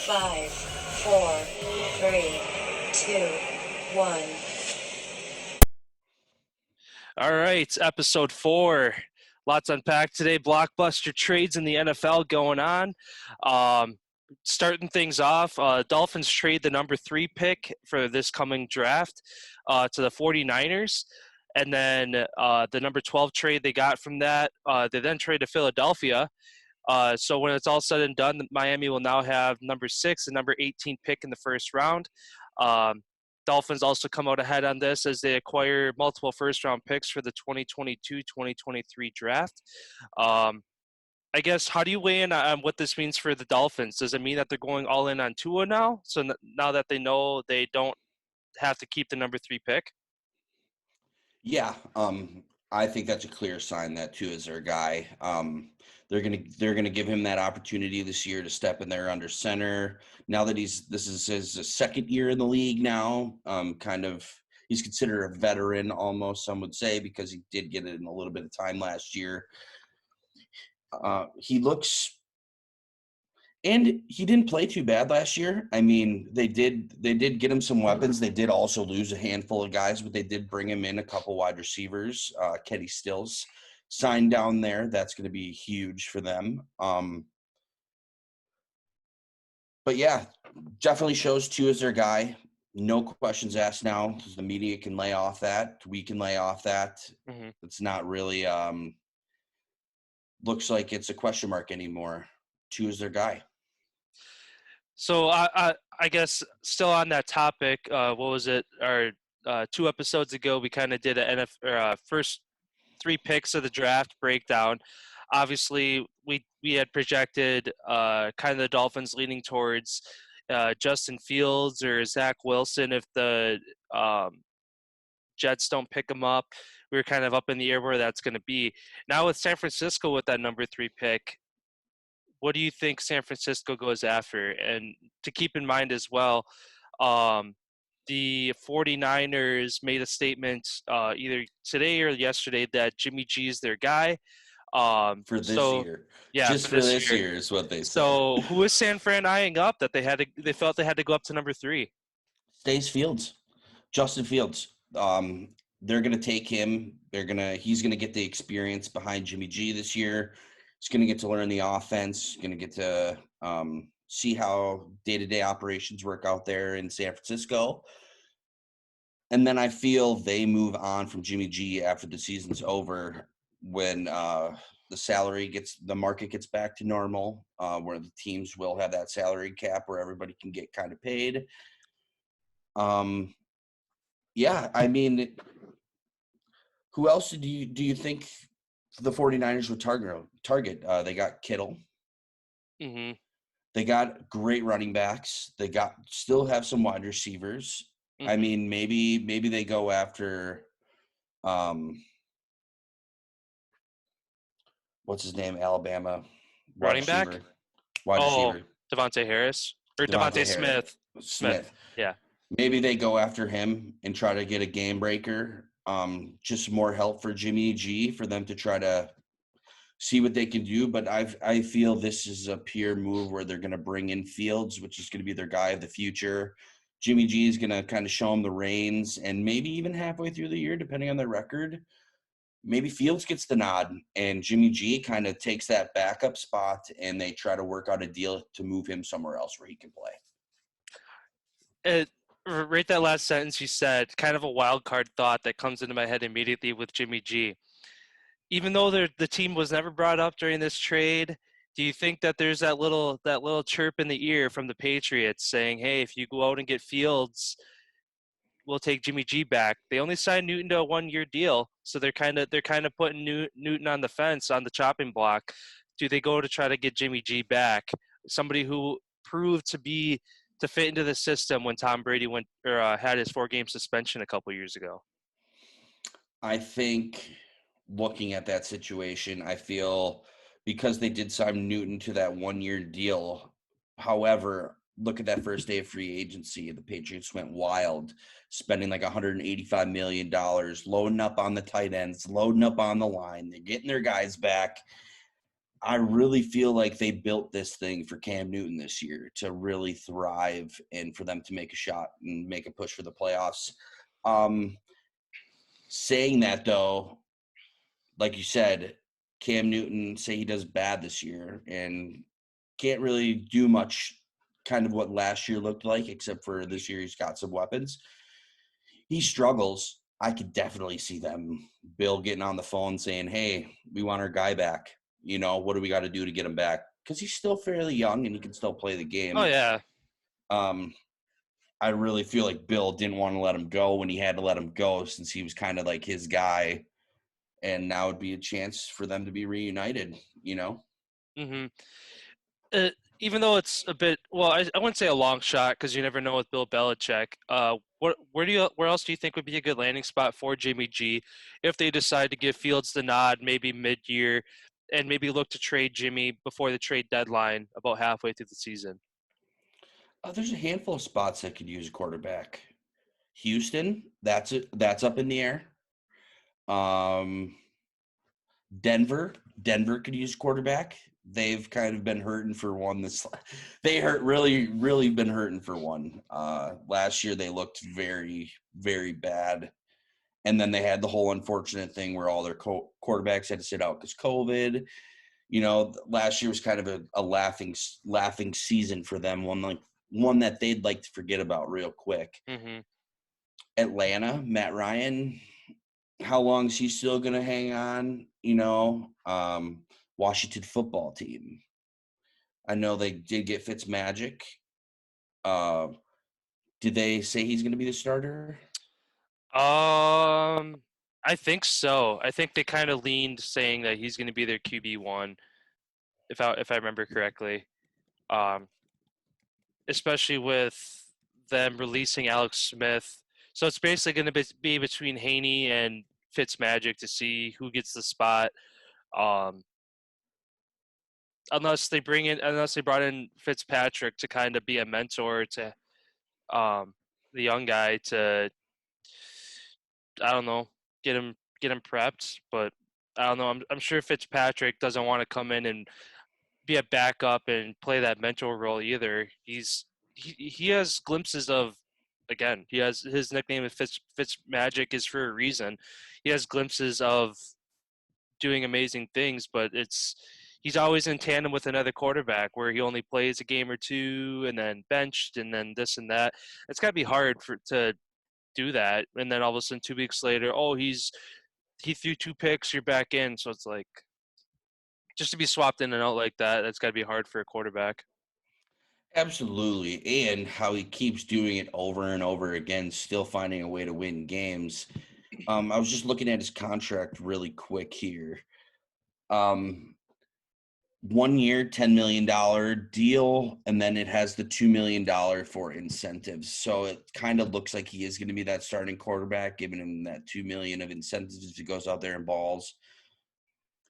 5, 4, 3, 2, 1. All right, it's episode 4. Lots to unpack today. Blockbuster trades in the NFL going on. Um, Starting things off, Dolphins trade the number 3 pick for this coming draft to the 49ers. And then the number 12 trade they got from that, they then trade to Philadelphia. So when it's all said and done, Miami will now have number 6 and number 18 pick in the first round. Um, Dolphins also come out ahead on this as they acquire multiple first-round picks for the 2022-2023 draft. Um, I guess, how do you weigh in on what this means for the Dolphins? Does it mean that they're going all in on Tua now? So now that they know they don't have to keep the number 3 pick? Yeah, I think that's a clear sign that Tua is their guy. They're gonna give him that opportunity this year to step in there under center. Now that this is his second year in the league now, he's considered a veteran almost, some would say, because he did get it in a little bit of time last year. He looks. And he didn't play too bad last year. I mean, they did get him some weapons. They did also lose a handful of guys, but they did bring him in a couple wide receivers. Kenny Stills signed down there. That's going to be huge for them. But yeah, definitely shows Tua as their guy. No questions asked now. The media can lay off that. We can lay off that. Mm-hmm. It's not really looks like it's a question mark anymore. Tua is their guy. So I guess still on that topic, what was it? Our 2 episodes ago, we kind of did first 3 picks of the draft breakdown. Obviously, we had projected kind of the Dolphins leaning towards Justin Fields or Zach Wilson if the Jets don't pick him up. We were kind of up in the air where that's going to be. Now with San Francisco with that number 3 pick, what do you think San Francisco goes after? And to keep in mind as well, the 49ers made a statement either today or yesterday that Jimmy G is their guy. For this year. Yeah, Just for for this this year. year is what they said. So who is San Fran eyeing up that they felt they had to go up to number 3? Stays Fields. Justin Fields. They're gonna take him. He's gonna get the experience behind Jimmy G this year. He's gonna get to learn the offense, gonna get to see how day-to-day operations work out there in San Francisco. And then I feel they move on from Jimmy G after the season's over when the market gets back to normal, where the teams will have that salary cap where everybody can get kind of paid. Yeah, I mean, who else do you think the 49ers would target? They got Kittle. Mm-hmm. They got great running backs. They still have some wide receivers. Mm-hmm. I mean, maybe they go after what's his name? Alabama Running back? Wide receiver. Devontae Harris or Devontae Smith. Smith. Yeah. Maybe they go after him and try to get a game breaker. Just more help for Jimmy G for them to try to see what they can do. But I feel this is a pure move where they're going to bring in Fields, which is going to be their guy of the future. Jimmy G is going to kind of show them the reins, and maybe even halfway through the year, depending on their record, maybe Fields gets the nod and Jimmy G kind of takes that backup spot and they try to work out a deal to move him somewhere else where he can play. Right, that last sentence you said, kind of a wild card thought that comes into my head immediately with Jimmy G. Even though the team was never brought up during this trade, do you think that there's that little chirp in the ear from the Patriots saying, "Hey, if you go out and get Fields, we'll take Jimmy G back"? They only signed Newton to a 1-year deal, so they're kind of putting Newton on the fence, on the chopping block. Do they go to try to get Jimmy G back? Somebody who proved to fit into the system when Tom Brady had his 4-game suspension a couple years ago. I think looking at that situation, I feel because they did sign Newton to that 1-year deal. However, look at that first day of free agency. The Patriots went wild, spending like $185 million, loading up on the tight ends, loading up on the line. They're getting their guys back. I really feel like they built this thing for Cam Newton this year to really thrive and for them to make a shot and make a push for the playoffs. Saying that though, like you said, Cam Newton, say he does bad this year and can't really do much, kind of what last year looked like, except for this year he's got some weapons. He struggles. I could definitely see them, Bill getting on the phone saying, hey, we want our guy back. What do we got to do to get him back? Because he's still fairly young and he can still play the Oh game. yeah. I really feel like Bill didn't want to let him go when he had to let him go, since he was kind of like his guy. And now would be a chance for them to be reunited, Mm-hmm. Even though it's a bit, well, I wouldn't say a long shot because you never know with Bill Belichick. Where else do you think would be a good landing spot for Jimmy G if they decide to give Fields the nod, maybe mid-year, and maybe look to trade Jimmy before the trade deadline, about halfway through the season? There's a handful of spots that could use a quarterback. Houston, that's it. That's up in the air. Denver could use quarterback. They've kind of been hurting for one. Really been hurting for one. Last year they looked very, very bad, and then they had the whole unfortunate thing where all their quarterbacks had to sit out because COVID. Last year was kind of a laughing season for them. One that they'd like to forget about real quick. Mm-hmm. Atlanta, Matt Ryan, how long is he still going to hang on? Washington football team. I know they did get Fitzmagic. Did they say he's going to be the starter? I think so. I think they kind of leaned saying that he's going to be their QB1, if I remember correctly. Um, Especially with them releasing Alex Smith. So it's basically going to be between Haney and Fitzmagic to see who gets the spot. Um, unless they brought in Fitzpatrick to kind of be a mentor to the young guy to, I don't know, get him prepped. But I don't know. I'm sure Fitzpatrick doesn't want to come in and be a backup and play that mentor role either. He has glimpses of, again, he has his nickname is Fitz Magic is for a reason. He has glimpses of doing amazing things, but he's always in tandem with another quarterback where he only plays a game or two and then benched and then this and that. It's got to be hard to do that, and then all of a sudden 2 weeks later, he threw 2 picks, you're back in. So it's like, just to be swapped in and out like that, that's got to be hard for a quarterback. Absolutely. And how he keeps doing it over and over again, still finding a way to win games. I was just looking at his contract really quick here. 1 year, $10 million deal, and then it has the $2 million for incentives. So it kind of looks like he is going to be that starting quarterback, giving him that $2 million of incentives if he goes out there and balls.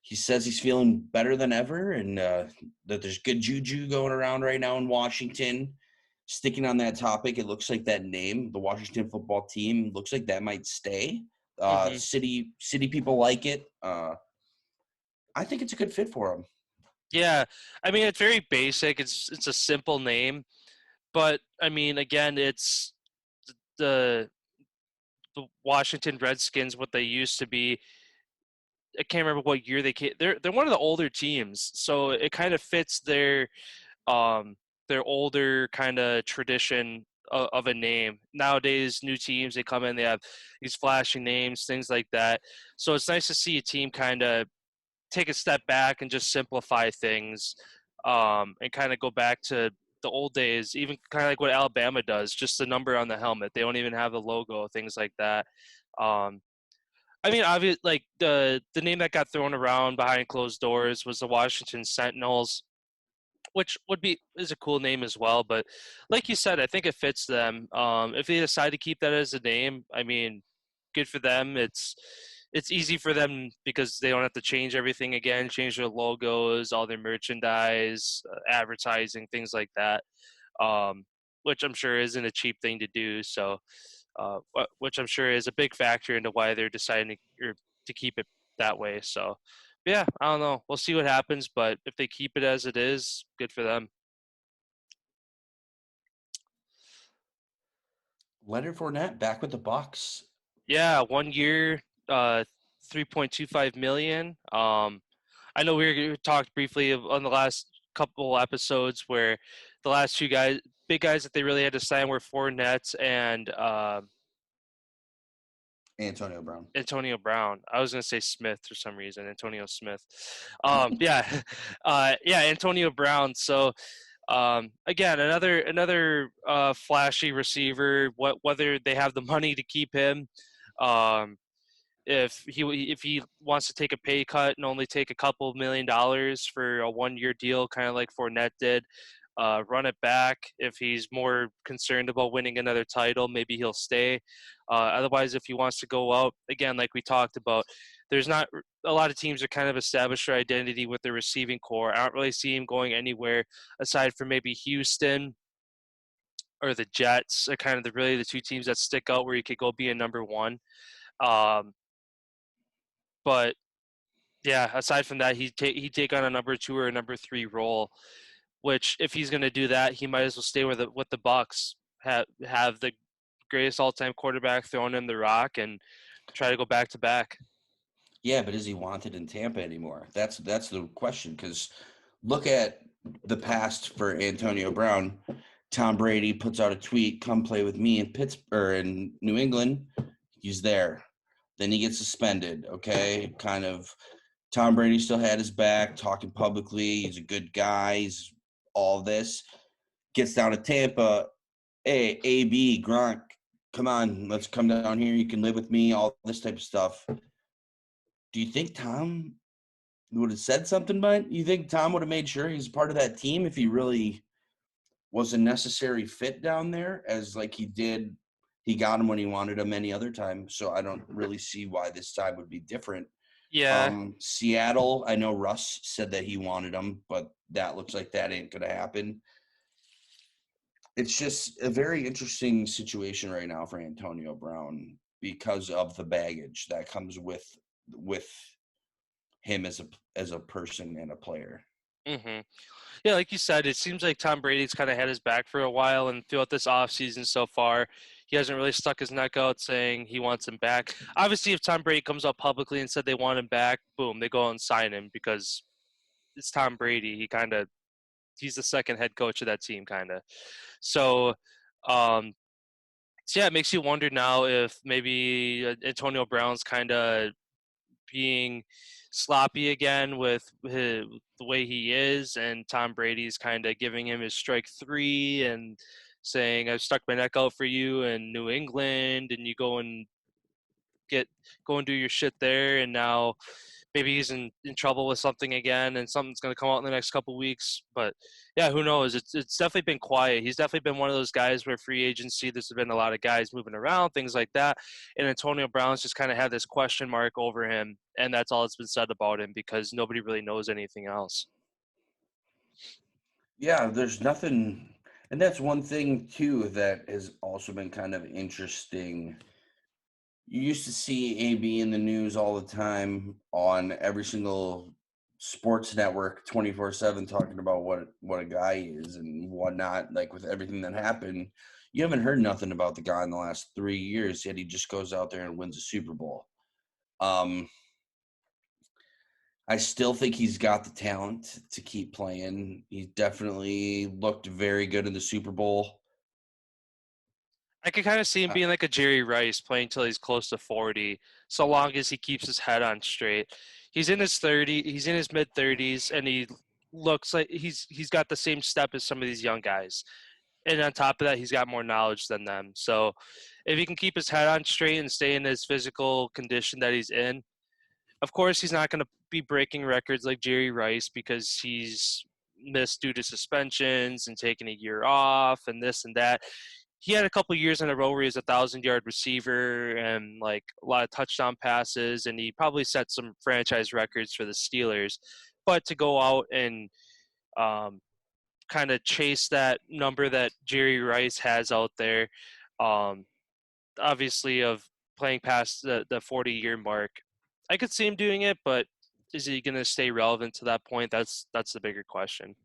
He says he's feeling better than ever, and that there's good juju going around right now in Washington. Sticking on that topic, it looks like that name, the Washington football team, looks like that might stay. Mm-hmm. City people like it. I think it's a good fit for him. Yeah, I mean, it's very basic. It's a simple name, but I mean, again, it's the the Washington Redskins, what they used to be. I can't remember what year they came. They're one of the older teams, so it kind of fits their older kind of tradition of a name. Nowadays, new teams, they come in, they have these flashing names, things like that. So it's nice to see a team kind of take a step back and just simplify things, and kind of go back to the old days, even kind of like what Alabama does, just the number on the helmet. They don't even have the logo, things like that. Um, I mean, obviously, like the name that got thrown around behind closed doors was the Washington Sentinels, which is a cool name as well. But like you said, I think it fits them. If they decide to keep that as a name, I mean, good for them. It's easy for them because they don't have to change everything again, change their logos, all their merchandise, advertising, things like that. Which I'm sure isn't a cheap thing to do. So, which I'm sure is a big factor into why they're deciding to keep it that way. So, Yeah, I don't know. We'll see what happens, but if they keep it as it is, good for them. Leonard Fournette back with the Bucks. Yeah, 1 year, 3.25 million. I know we talked briefly on the last couple episodes where the last two big guys that they really had to sign were Fournette and Antonio Brown. Antonio Brown. I was gonna say Smith for some reason. Antonio Smith. Yeah, yeah, Antonio Brown. So again, another flashy receiver. Whether they have the money to keep him, um, if he wants to take a pay cut and only take a couple $1,000,000 for a 1 year deal, kind of like Fournette did, run it back. If he's more concerned about winning another title, maybe he'll stay. Otherwise, if he wants to go out, again, like we talked about, there's not a lot of teams are kind of established their identity with their receiving core. I don't really see him going anywhere aside from maybe Houston or the Jets are kind of really the two teams that stick out where he could go be a number one. Um, but yeah, aside from that, he'd take on a number two or a number three role. Which, if he's going to do that, he might as well stay with the Bucks. Have the greatest all-time quarterback throwing him the rock and try to go back to back. Yeah, but is he wanted in Tampa anymore? That's the question. Because look at the past for Antonio Brown. Tom Brady puts out a tweet, "Come play with me in Pittsburgh, in New England." He's there. Then he gets suspended. Okay, kind of. Tom Brady still had his back, talking publicly. He's a good guy. He's all this. Gets down to Tampa. Hey, AB, Gronk, come on, let's come down here. You can live with me, all this type of stuff. Do you think Tom would have said something about it? You think Tom would have made sure he's part of that team if he really was a necessary fit down there, as like he did? He got him when he wanted him any other time. So I don't really see why this time would be different. Yeah, Seattle, I know Russ said that he wanted him, but that looks like that ain't going to happen. It's just a very interesting situation right now for Antonio Brown because of the baggage that comes with him as a person and a player. hmm yeah, like you said, it seems like Tom Brady's kind of had his back for a while, and throughout this offseason so far, he hasn't really stuck his neck out saying he wants him back. Obviously, if Tom Brady comes out publicly and said they want him back, boom, they go out and sign him because it's Tom Brady. He's the second head coach of that team, kind of. So, um, so yeah, it makes you wonder now if maybe Antonio Brown's kind of being sloppy again with the way he is, and Tom Brady's kind of giving him his strike three and saying, "I've stuck my neck out for you in New England, and you go and do your shit there." And now maybe he's in trouble with something again, and something's going to come out in the next couple weeks. But yeah, who knows? It's definitely been quiet. He's definitely been one of those guys where free agency, there's been a lot of guys moving around, things like that. And Antonio Brown's just kind of had this question mark over him, and that's all that's been said about him because nobody really knows anything else. Yeah, there's nothing, and that's one thing too that has also been kind of interesting. You used to see AB in the news all the time on every single sports network 24/7 talking about what a guy is and whatnot, like with everything that happened. You haven't heard nothing about the guy in the last 3 years, yet he just goes out there and wins a Super Bowl. Um, I still think he's got the talent to keep playing. He definitely looked very good in the Super Bowl. I could kind of see him Uh, being like a Jerry Rice playing till he's close to 40, so long as he keeps his head on straight. He's in his mid 30s, and he looks like he's got the same step as some of these young guys. And on top of that, he's got more knowledge than them. So if he can keep his head on straight and stay in his physical condition that he's in, of course he's not going to be breaking records like Jerry Rice because he's missed due to suspensions and taking a year off and this and that. He had a couple years in a row where he was 1,000-yard receiver and like a lot of touchdown passes, and he probably set some franchise records for the Steelers. But to go out and kind of chase that number that Jerry Rice has out there, um, obviously of playing past the 40-year mark, I could see him doing it, but is he going to stay relevant to that point? That's the bigger question.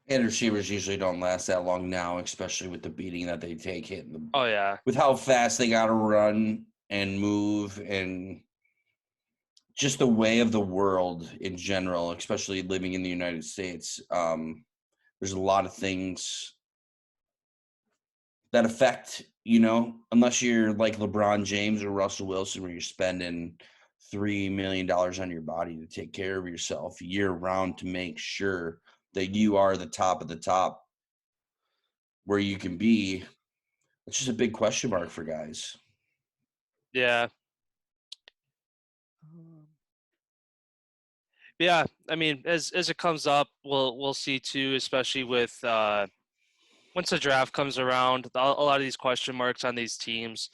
And receivers usually don't last that long now, especially with the beating that they take hitting them. Oh yeah, With how fast they got to run and move, and just the way of the world in general, especially living in the United States. There's a lot of things that affect, unless you're like LeBron James or Russell Wilson, where you're spending $3 million on your body to take care of yourself year round to make sure that you are the top of the top where you can be. It's just a big question mark for guys. yeah. Yeah, I mean, as it comes up, we'll see too, especially with once the draft comes around, a lot of these question marks on these teams,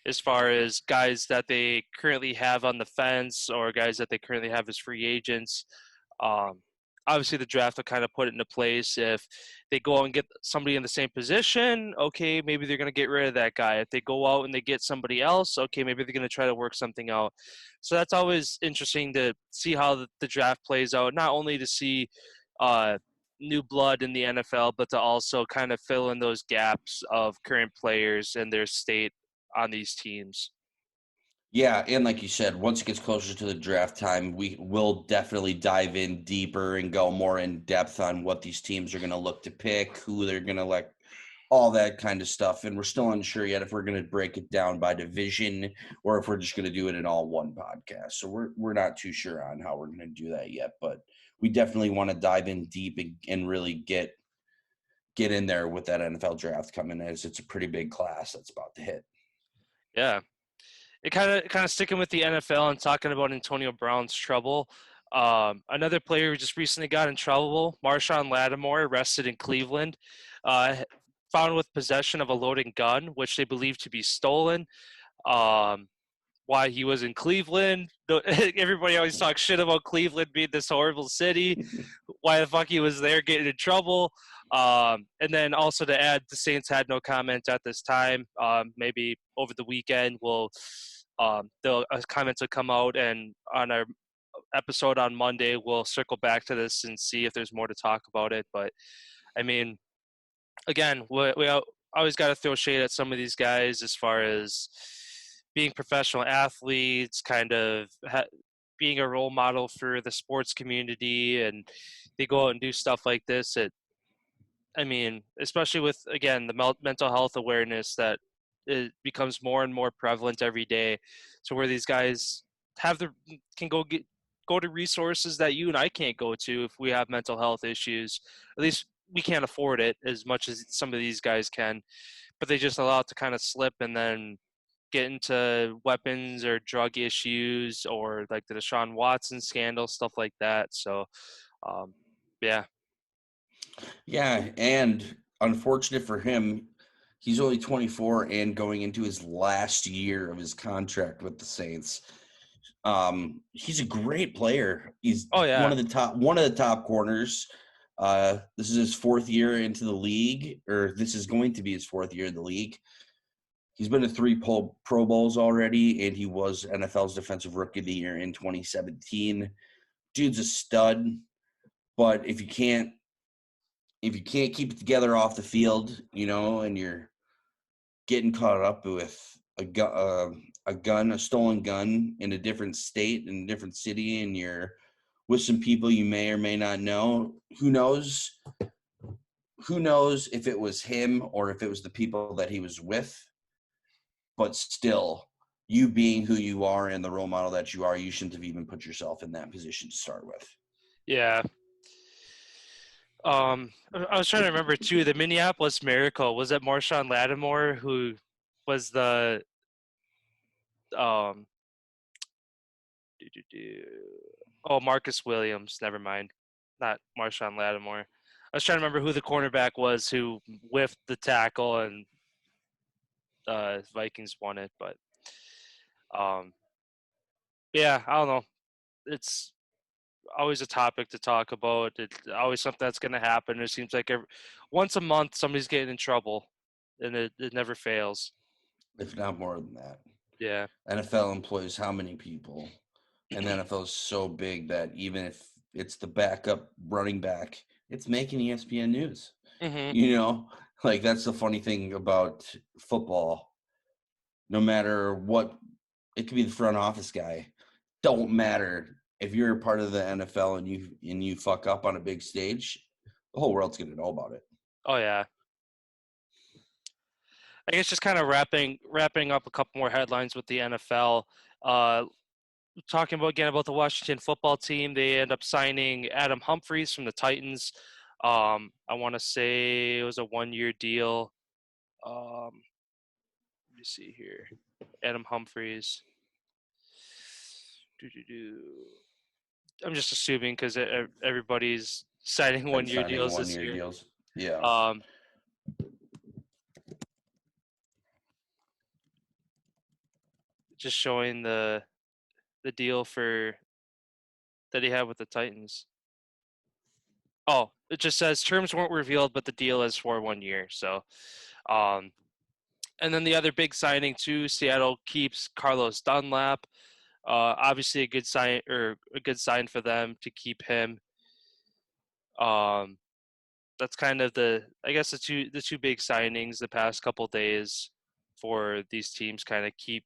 as far as guys that they currently have on the fence or guys that they currently have as free agents. Um, Obviously, the draft will kind of put it into place. If they go out and get somebody in the same position, okay, maybe they're going to get rid of that guy. If they go out and they get somebody else, okay, maybe they're going to try to work something out. So that's always interesting to see how the draft plays out, not only to see new blood in the NFL, but to also kind of fill in those gaps of current players and their state on these teams. Yeah, and like you said, once it gets closer to the draft time, we will definitely dive in deeper and go more in depth on what these teams are going to look to pick, who they're going to like, all that kind of stuff. And we're still unsure yet if we're going to break it down by division or if we're just going to do it in all one podcast. So we're not too sure on how we're going to do that yet, but we definitely want to dive in deep and really get in there with that NFL draft coming, as it's a pretty big class that's about to hit. Yeah. It kind of sticking with the NFL and talking about Antonio Brown's trouble. Another player who just recently got in trouble, Marshawn Lattimore, arrested in Cleveland, found with possession of a loaded gun, which they believe to be stolen. Um, why he was in Cleveland. Everybody always talks shit about Cleveland being this horrible city. Why the fuck he was there getting in trouble. And then also to add, the Saints had no comment at this time. Maybe over the weekend, the comments will come out, and on our episode on Monday, we'll circle back to this and see if there's more to talk about it. But I mean, again, we always got to throw shade at some of these guys as far as being professional athletes, kind of being a role model for the sports community, and they go out and do stuff like this. I mean, especially with, again, the mental health awareness that it becomes more and more prevalent every day. So where these guys can go to resources that you and I can't go to if we have mental health issues. At least we can't afford it as much as some of these guys can, but they just allow it to kind of slip and then get into weapons or drug issues or like the Deshaun Watson scandal, stuff like that. So, yeah. Yeah, and unfortunate for him, he's only 24 and going into his last year of his contract with the Saints. He's a great player. He's Oh yeah. one of the top corners. This is his fourth year into the league, or this is going to be his fourth year in the league. He's been to 3 Pro Bowls already, and he was NFL's Defensive Rookie of the Year in 2017. Dude's a stud, but if you can't keep it together off the field, and you're getting caught up with a stolen gun in a different state, in a different city, and you're with some people you may or may not know, who knows if it was him or if it was the people that he was with. But still, you being who you are and the role model that you are, you shouldn't have even put yourself in that position to start with. Yeah. I was trying to remember too. The Minneapolis Miracle, was it Marshawn Lattimore who was the um? Oh, Marcus Williams. Never mind, not Marshawn Lattimore. I was trying to remember who the cornerback was who whiffed the tackle and Vikings won it. But yeah, I don't know. It's always a topic to talk about. It's always something that's going to happen. It seems like once a month somebody's getting in trouble, and it never fails. If not more than that. Yeah. NFL employs how many people? And the NFL is so big that even if it's the backup running back, it's making ESPN news. Mm-hmm. You know, like that's the funny thing about football. No matter what, it could be the front office guy. Don't matter if you're a part of the NFL and you fuck up on a big stage, the whole world's gonna know about it. Oh yeah. I guess just kind of wrapping up a couple more headlines with the NFL. Uh, Talking about the Washington football team, they end up signing Adam Humphries from the Titans. I want to say it was a 1-year deal. Let me see here. Adam Humphries. I'm just assuming because everybody's signing Been 1-year signing deals this 1-year year. deals. Yeah. Um, just showing the deal for that he had with the Titans. Oh, it just says terms weren't revealed, but the deal is for 1 year. So, um, and then the other big signing too, Seattle keeps Carlos Dunlap. Obviously a good sign for them to keep him. Um, that's kind of I guess the two big signings the past couple days for these teams kind of keep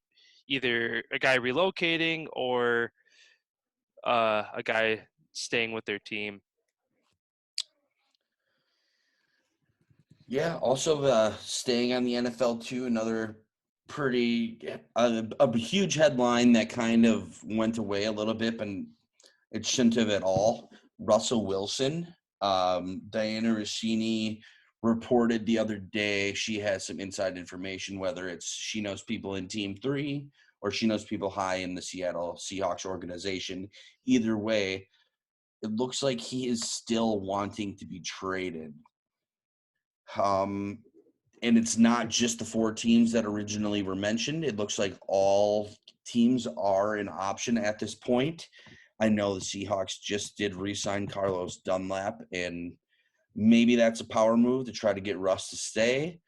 either a guy relocating or a guy staying with their team. Yeah. Also, staying on the NFL too. Another pretty a huge headline that kind of went away a little bit, and it shouldn't have at all. Russell Wilson. Diana Rossini reported the other day she has some inside information, whether it's she knows people in Team 3 or she knows people high in the Seattle Seahawks organization. Either way, it looks like he is still wanting to be traded. Um, and it's not just the 4 teams that originally were mentioned. It looks like all teams are an option at this point. I know the Seahawks just did re-sign Carlos Dunlap, and maybe that's a power move to try to get Russ to stay.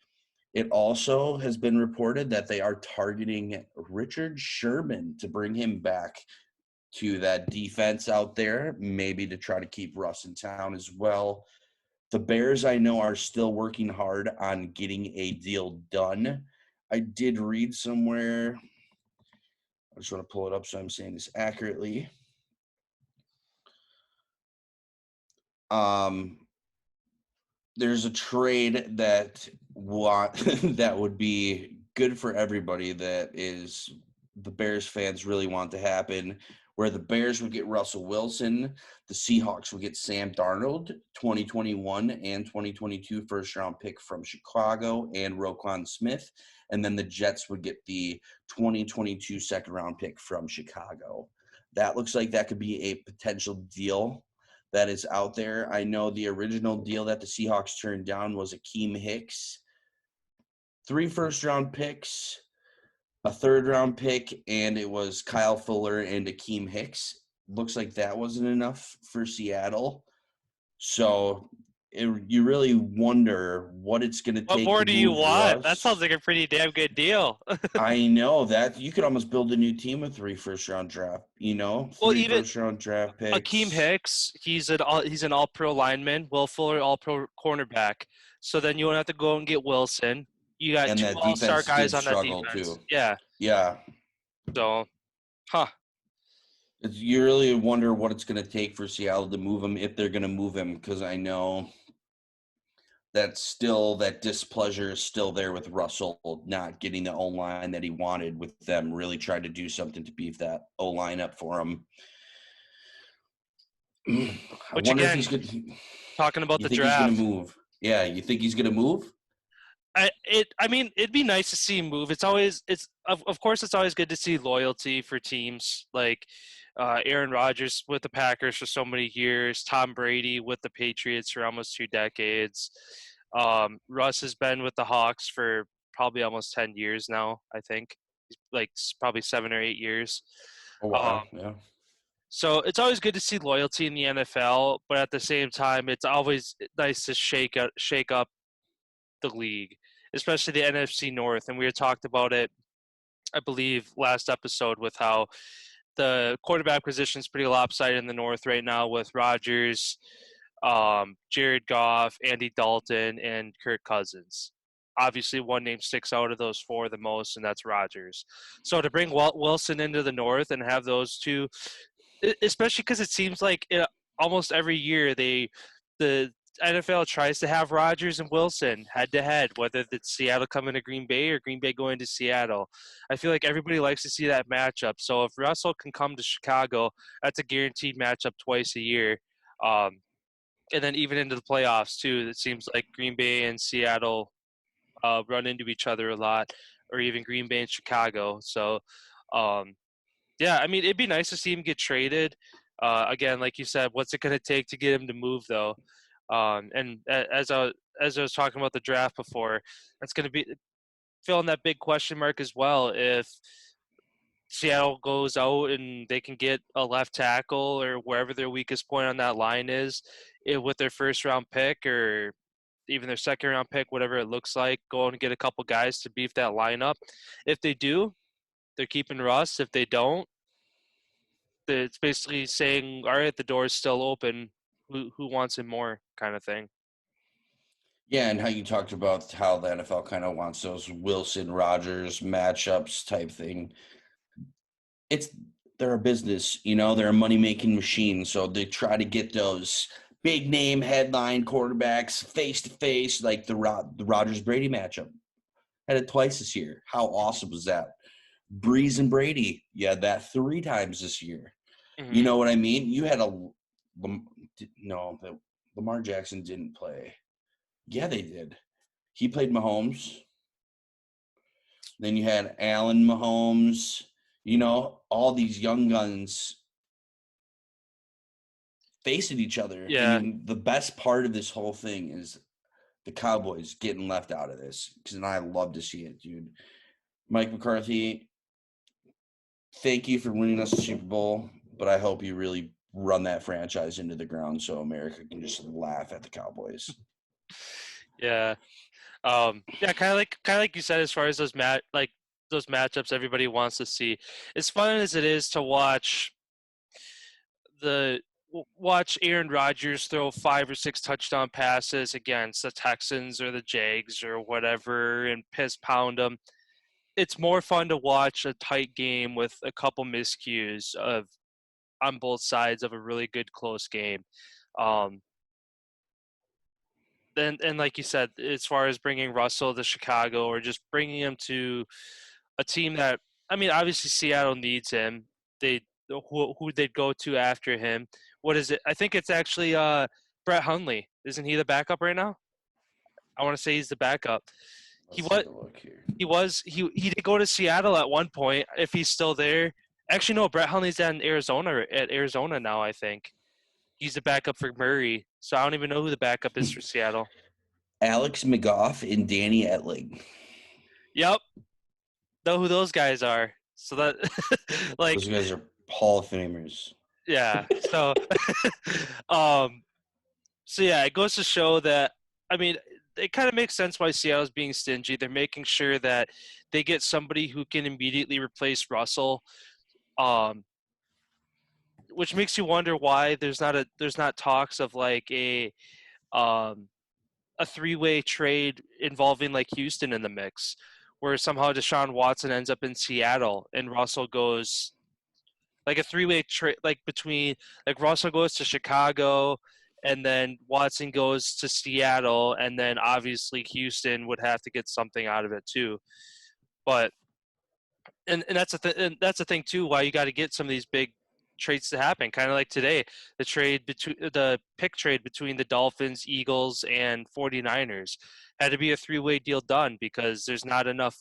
It also has been reported that they are targeting Richard Sherman to bring him back to that defense out there, maybe to try to keep Russ in town as well. The Bears, I know, are still working hard on getting a deal done. I did read somewhere. I just want to pull it up so I'm saying this accurately. Um, there's a trade that that would be good for everybody. That is, the Bears fans really want to happen. Where the Bears would get Russell Wilson, the Seahawks would get Sam Darnold, 2021 and 2022 first-round pick from Chicago, and Roquan Smith, and then the Jets would get the 2022 second-round pick from Chicago. That looks like that could be a potential deal that is out there. I know the original deal that the Seahawks turned down was Akeem Hicks, 3 first-round picks, a third-round pick, and it was Kyle Fuller and Akeem Hicks. Looks like that wasn't enough for Seattle. So you really wonder what it's going to What take more to do you move want? That sounds Russ. like a pretty damn good deal. I know that you could almost build a new team with 3 first-round draft. Well, 3 even first-round draft Akeem picks, Hicks, he's an all pro lineman. Will Fuller, all pro cornerback. So then you don't have to go and get Wilson. You got and 2 that all-star defense guys did on that struggle defense. too. Yeah. Yeah, So, huh. you really wonder what it's going to take for Seattle to move him, if they're going to move him, because I know that displeasure is still there with Russell not getting the O-line that he wanted, with them really trying to do something to beef that O-line up for him. I Which wonder if he's again, good. talking about You the think he's going to draft, move? Yeah, you think he's going to move? I mean, it'd be nice to see him move. Of course it's always good to see loyalty for teams like Aaron Rodgers with the Packers for so many years, Tom Brady with the Patriots for almost 2 decades. Russ has been with the Hawks for probably almost 10 years now, I think. Like probably 7 or 8 years. A Um, while, yeah. so it's always good to see loyalty in the NFL, but at the same time, it's always nice to shake up the league, especially the NFC North. And we had talked about it, I believe, last episode with how the quarterback position is pretty lopsided in the North right now with Rodgers, Jared Goff, Andy Dalton, and Kirk Cousins. Obviously, one name sticks out of those four the most, and that's Rodgers. So to bring Wilson into the North and have those two, especially because it seems like almost every year the NFL tries to have Rodgers and Wilson head to head, whether it's Seattle coming to Green Bay or Green Bay going to Seattle. I feel like everybody likes to see that matchup. So if Russell can come to Chicago, that's a guaranteed matchup twice a year. And then even into the playoffs too, it seems like Green Bay and Seattle run into each other a lot, or even Green Bay and Chicago. So, yeah, I mean, it'd be nice to see him get traded. Again, like you said, what's it going to take to get him to move, though? As I was talking about the draft before, that's going to be filling that big question mark as well. If Seattle goes out and they can get a left tackle or wherever their weakest point on that line is with their first round pick or even their second round pick, whatever it looks like, go and get a couple guys to beef that lineup. If they do, they're keeping Russ. If they don't, it's basically saying, all right, the door's still open. Who wants him more kind of thing. Yeah, and how you talked about how the NFL kind of wants those Wilson Rodgers matchups type thing. They're a business, they're a money making machine, so they try to get those big name headline quarterbacks face to face, like the Rodgers Brady matchup. Had it twice this year. How awesome was that? Brees and Brady, you had that 3 times this year. Mm-hmm. You know what I mean? You had Lamar Jackson didn't play. Yeah, they did. He played Mahomes. Then you had Allen Mahomes, all these young guns facing each other. Yeah. And the best part of this whole thing is the Cowboys getting left out of this, because I love to see it, dude. Mike McCarthy, thank you for winning us the Super Bowl, but I hope you really run that franchise into the ground so America can just laugh at the Cowboys. Yeah. Yeah, kind of like you said, as far as those matchups everybody wants to see. As fun as it is to watch Aaron Rodgers throw 5 or 6 touchdown passes against the Texans or the Jags or whatever and pound them. It's more fun to watch a tight game with a couple miscues on both sides of a really good close game. And like you said, as far as bringing Russell to Chicago or just bringing him to a team that, I mean, obviously Seattle needs him. Who they'd go to after him. What is it? I think it's actually Brett Hundley. Isn't he the backup right now? I want to say he's the backup. He did go to Seattle at one point. If he's still there, actually no. Brett Hundley's at Arizona now. I think he's the backup for Murray. So I don't even know who the backup is for Seattle. Alex McGough and Danny Etling. Yep. Know who those guys are. So that those guys are Hall of Famers. Yeah. So so yeah, it goes to show that, I mean, it kind of makes sense why Seattle's being stingy. They're making sure that they get somebody who can immediately replace Russell. Which makes you wonder why there's not talks of like a 3-way trade involving like Houston in the mix, where somehow Deshaun Watson ends up in Seattle and Russell goes like a 3-way trade, like between like Russell goes to Chicago and then Watson goes to Seattle, and then obviously Houston would have to get something out of it too. But and that's the thing too, why you got to get some of these big trades to happen, kind of like today, the pick trade between the Dolphins, Eagles, and 49ers had to be a 3-way deal done because there's not enough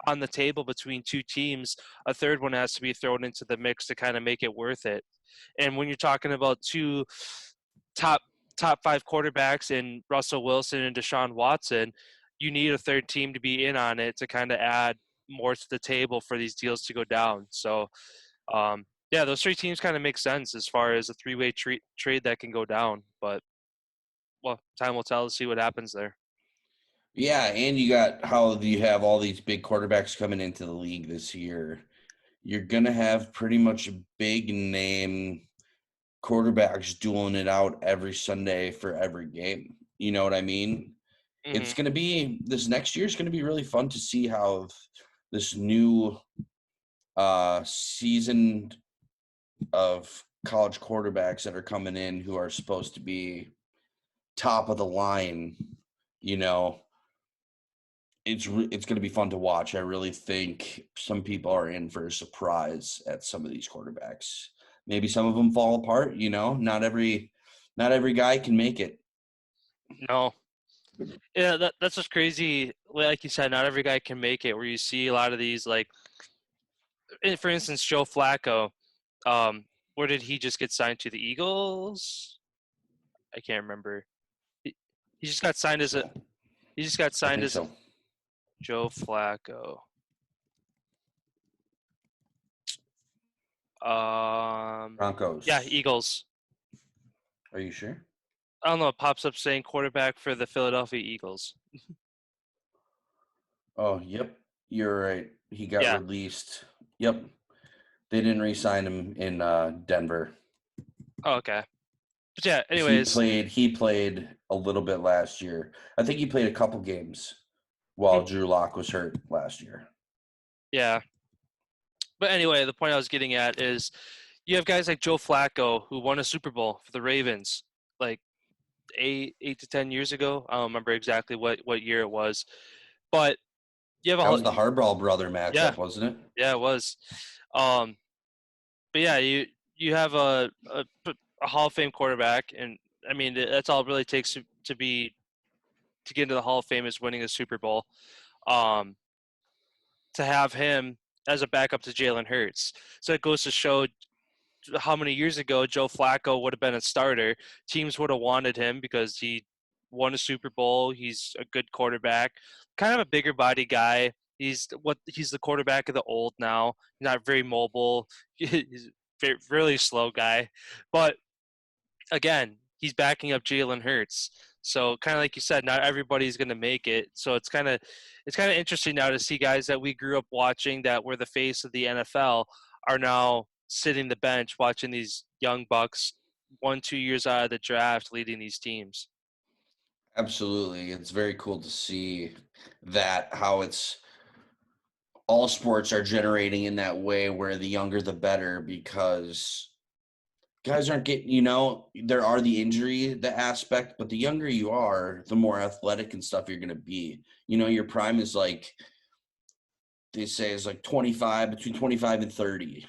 on the table between two teams. A third one has to be thrown into the mix to kind of make it worth it. And when you're talking about two top 5 quarterbacks in Russell Wilson and Deshaun Watson, you need a third team to be in on it to kind of add more to the table for these deals to go down. So yeah, those 3 teams kind of make sense as far as a 3-way trade that can go down. But, well, time will tell to see what happens there. Yeah, and you got how you have all these big quarterbacks coming into the league this year. you're going to have pretty much big name quarterbacks dueling it out every Sunday for every game. You know what I mean? Mm-hmm. It's going to be, this next year is going to be really fun to see how this new season of college quarterbacks that are coming in who are supposed to be top of the line, you know, it's going to be fun to watch. I really think some people are in for a surprise at some of these quarterbacks. Maybe some of them fall apart, you know, not every guy can make it. No. Yeah, that's just crazy. Like you said, not every guy can make it. Where you see a lot of these, like, for instance, Joe Flacco. Where did he just get signed to? The Eagles? I can't remember. He, he just got signed as a. He just got I signed think as so. Joe Flacco. Yeah, Broncos. Eagles. Are you sure? I don't know. It pops up saying quarterback for the Philadelphia Eagles. Oh, yep. You're right. He got Yeah. released. Yep. They didn't re-sign him in Denver. Oh, okay. But yeah. He Anyways. played a little bit last year. I think he played a couple games while Drew Lock was hurt last year. Yeah. But anyway, the point I was getting at is you have guys like Joe Flacco who won a Super Bowl for the Ravens, like eight to 10 years ago. I don't remember exactly what year it was, but you have That a was the Harbaugh brother yeah, matchup, wasn't it? yeah, it was. Um, but yeah, you have a Hall of Fame quarterback, and I mean that's all it really takes to get into the Hall of Fame is winning a Super Bowl. Um, to have him as a backup to Jalen Hurts, so it goes to show how many years ago Joe Flacco would have been a starter. Teams would have wanted him because he won a Super Bowl. He's a good quarterback, kind of a bigger body guy. He's the quarterback of the old now. He's not very mobile. He's a really slow guy, but again, he's backing up Jalen Hurts. So kind of like you said, not everybody's going to make it. So it's kind of interesting now to see guys that we grew up watching that were the face of the NFL are now sitting the bench watching these young bucks 1-2 years out of the draft leading these teams. Absolutely. It's very cool to see that how it's all sports are generating in that way where the younger the better because guys aren't getting, you know, there are the aspect, but the younger you are, the more athletic and stuff you're going to be. You know, your prime is like, they say is like 25, between 25 and 30.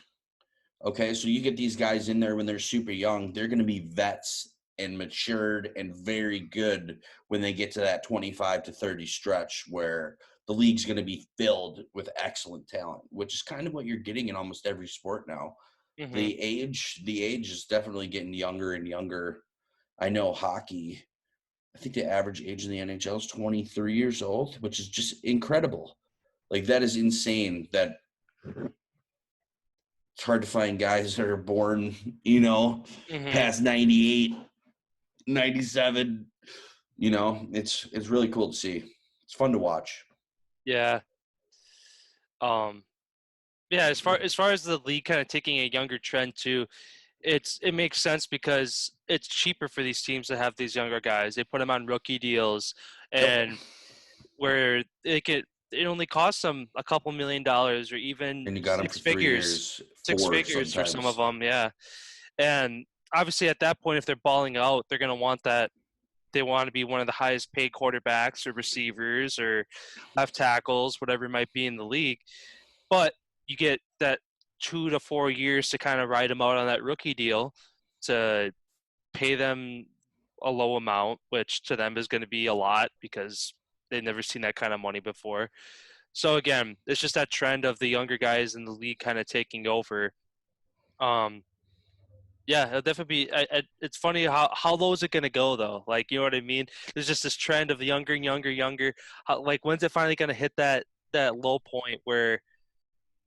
Okay. So you get these guys in there when they're super young, they're going to be vets and matured and very good when they get to that 25 to 30 stretch where the league's going to be filled with excellent talent, which is kind of what you're getting in almost every sport now. Mm-hmm. The age is definitely getting younger and younger. I know hockey, I think the average age in the NHL is 23 years old, which is just incredible. Like that is insane that it's hard to find guys that are born, you know, Mm-hmm. past 98, 97. You know, it's really cool to see. It's fun to watch. Yeah. Um, yeah. As far as the league kind of taking a younger trend too, it makes sense because it's cheaper for these teams to have these younger guys. They put them on rookie deals, Yep. and where it only costs them a couple $1,000,000 or even And you got them six for 3 figures, years, six 4 figures for some of sometimes. them. Yeah, and obviously at that point, if they're balling out, they're going to want that. They want to be one of the highest paid quarterbacks or receivers or left tackles, whatever it might be in the league. But you get that 2 to 4 years to kind of ride them out on that rookie deal to pay them a low amount, which to them is going to be a lot because they've never seen that kind of money before. So again, it's just that trend of the younger guys in the league kind of taking over. Um, yeah, it'll definitely be. It's funny how low is it going to go though? Like, you know what I mean? There's just this trend of younger and younger, younger. Like, when's it finally going to hit that low point where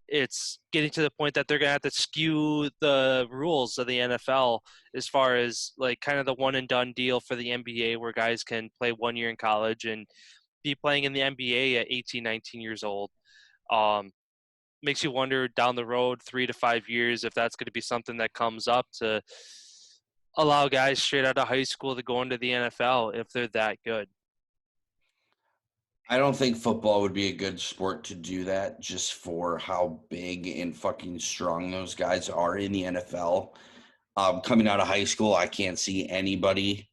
it's getting to the point that they're going to have to skew the rules of the NFL as far as like kind of the one and done deal for the NBA where guys can play 1 year in college and be playing in the NBA at 18, 19 years old. Um, makes you wonder down the road 3 to 5 years if that's going to be something that comes up to allow guys straight out of high school to go into the NFL if they're that good. I don't think football would be a good sport to do that just for how big and fucking strong those guys are in the NFL. Coming out of high school, I can't see anybody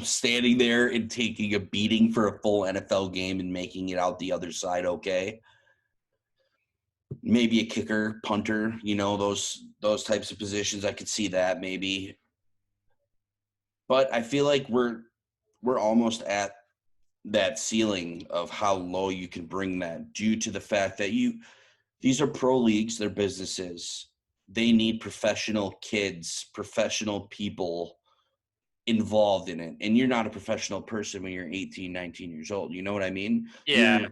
standing there and taking a beating for a full NFL game and making it out the other side okay. Maybe a kicker, punter, those types of positions. I could see that maybe. But I feel like we're almost at that ceiling of how low you can bring that due to the fact that these are pro leagues, they're businesses. They need professional kids, professional people involved in it. And you're not a professional person when you're 18, 19 years old. You know what I mean? Yeah. You're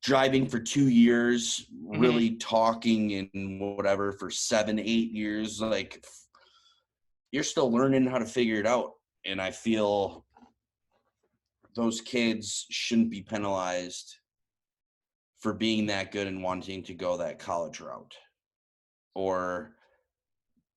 driving for 2 years, Mm-hmm. really talking and whatever for 7, 8 years. Like, you're still learning how to figure it out. And I feel those kids shouldn't be penalized for being that good and wanting to go that college route, or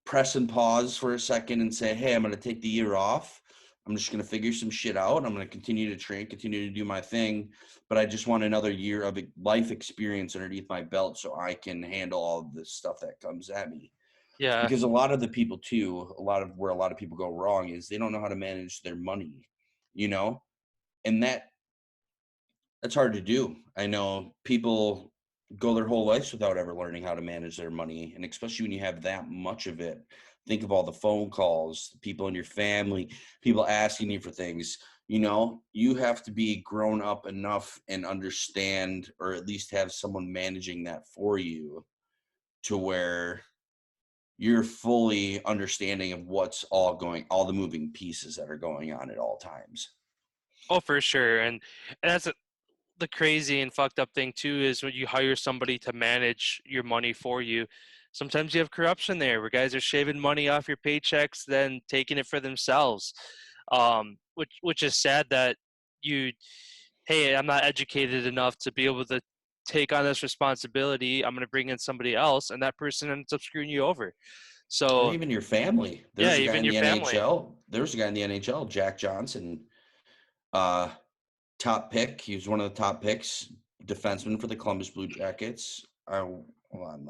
press and pause for a second and say, hey, I'm going to take the year off. I'm just going to figure some shit out. I'm going to continue to train, continue to do my thing. But I just want another year of life experience underneath my belt so I can handle all of this stuff that comes at me. Yeah. Because a lot of the people too, where a lot of people go wrong is they don't know how to manage their money, and that's hard to do. I know people go their whole lives without ever learning how to manage their money. And especially when you have that much of it, think of all the phone calls, people in your family, people asking you for things. You have to be grown up enough and understand, or at least have someone managing that for you, to where you're fully understanding of what's all the moving pieces that are going on at all times. Oh, for sure. And that's the crazy and fucked up thing too, is when you hire somebody to manage your money for you, sometimes you have corruption there where guys are shaving money off your paychecks, then taking it for themselves. Which is sad that hey, I'm not educated enough to be able to take on this responsibility. I'm going to bring in somebody else, and that person ends up screwing you over. So, or even your family. There's a guy in even the your family. NHL. There's a guy in the NHL, Jack Johnson, top pick. He was one of the top picks, defenseman for the Columbus Blue Jackets. Hold on,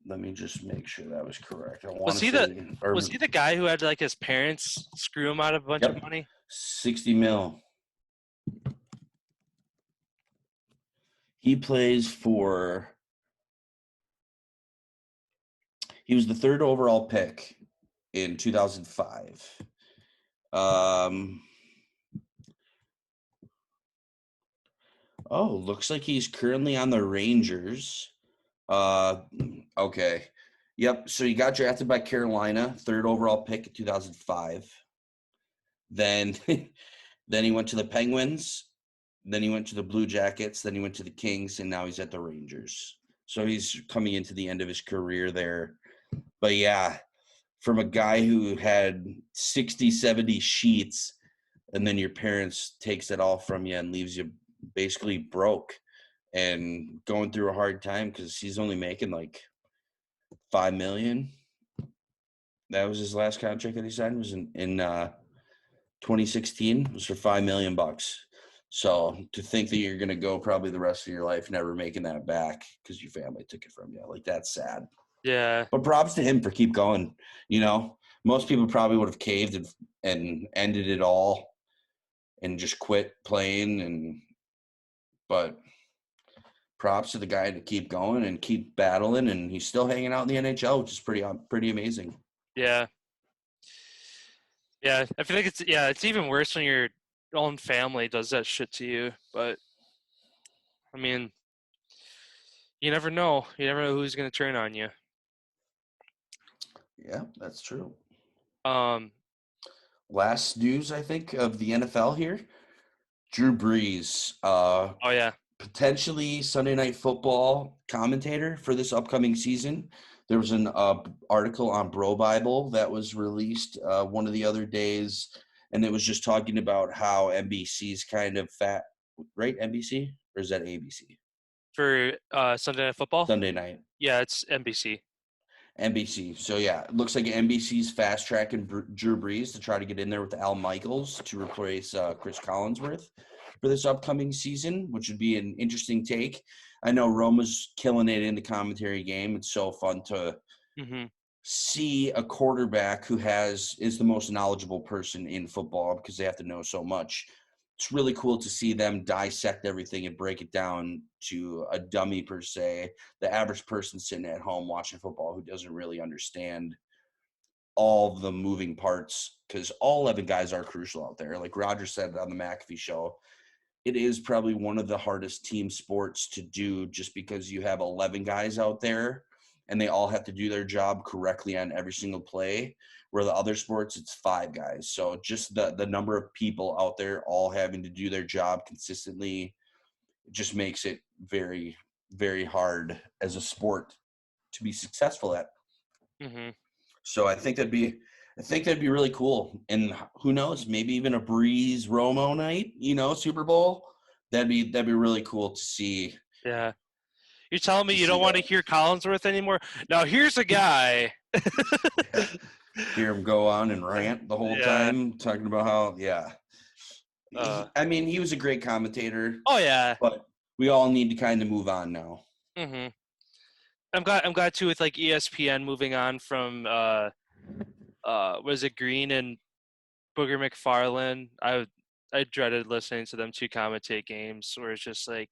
let me just make sure that was correct. Was he the guy who had like his parents screw him out of a bunch of money? 60 mil. He was the 3rd overall pick in 2005. Looks like he's currently on the Rangers. Okay. Yep. So he got drafted by Carolina, 3rd overall pick in 2005. Then he went to the Penguins. Then he went to the Blue Jackets. Then he went to the Kings, and now he's at the Rangers. So he's coming into the end of his career there. But yeah, from a guy who had 60, 70 sheets, and then your parents takes it all from you and leaves you basically broke and going through a hard time because he's only making like $5 million. That was his last contract that he signed, was in 2016, was for $5 million. So to think that you're going to go probably the rest of your life never making that back because your family took it from you, like, that's sad. Yeah. But props to him for keep going. Most people probably would have caved and ended it all and just quit playing. But props to the guy to keep going and keep battling, and he's still hanging out in the NHL, which is pretty amazing. Yeah. Yeah, I feel like it's even worse when your own family does that shit to you. But I mean, you never know. You never know who's going to turn on you. Yeah, that's true. Last news, I think, of the NFL here. Drew Brees. Oh yeah. Potentially Sunday Night Football commentator for this upcoming season. There was an article on Bro Bible that was released one of the other days, and it was just talking about how NBC's kind of fat, right? NBC, or is that ABC? for Sunday Night Football? Sunday night. Yeah, it's NBC. NBC. So yeah, it looks like NBC's fast tracking Drew Brees to try to get in there with Al Michaels to replace Chris Collinsworth for this upcoming season, which would be an interesting take. I know Roma's killing it in the commentary game. It's so fun to see a quarterback who is the most knowledgeable person in football because they have to know so much. It's really cool to see them dissect everything and break it down to a dummy per se, the average person sitting at home watching football who doesn't really understand all the moving parts, because all 11 guys are crucial out there. Like Roger said on the McAfee show, it is probably one of the hardest team sports to do just because you have 11 guys out there and they all have to do their job correctly on every single play, where the other sports, it's 5 guys. So just the number of people out there all having to do their job consistently just makes it very, very hard as a sport to be successful at. So I think that'd be really cool. And who knows, maybe even a Brees Romo night, Super Bowl. That'd be really cool to see. Yeah. You're telling me you don't want to hear Collinsworth anymore? Now here's a guy. Hear him go on and rant the whole time, talking about how, I mean, he was a great commentator. Oh yeah. But we all need to kind of move on now. I'm glad too with like ESPN moving on from was it Green and Booger McFarland? I dreaded listening to them two commentate games where it's just like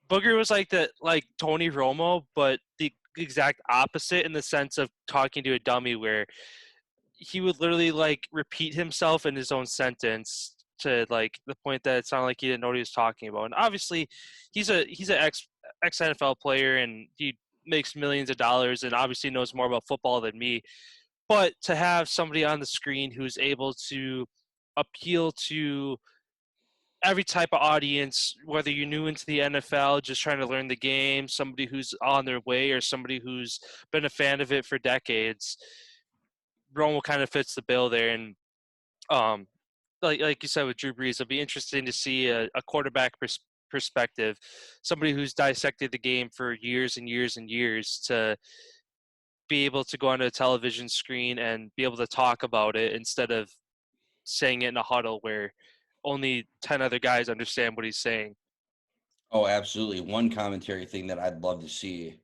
Booger was like Tony Romo, but the exact opposite in the sense of talking to a dummy, where he would literally like repeat himself in his own sentence to like the point that it sounded like he didn't know what he was talking about. And obviously, he's an ex NFL player and he makes millions of dollars and obviously knows more about football than me. But to have somebody on the screen who's able to appeal to every type of audience, whether you're new into the NFL, just trying to learn the game, somebody who's on their way, or somebody who's been a fan of it for decades, Romo kind of fits the bill there. And like you said with Drew Brees, it'll be interesting to see a quarterback perspective, somebody who's dissected the game for years and years and years, to be able to go onto a television screen and be able to talk about it instead of saying it in a huddle where only 10 other guys understand what he's saying. Oh, absolutely. One commentary thing that I'd love to see,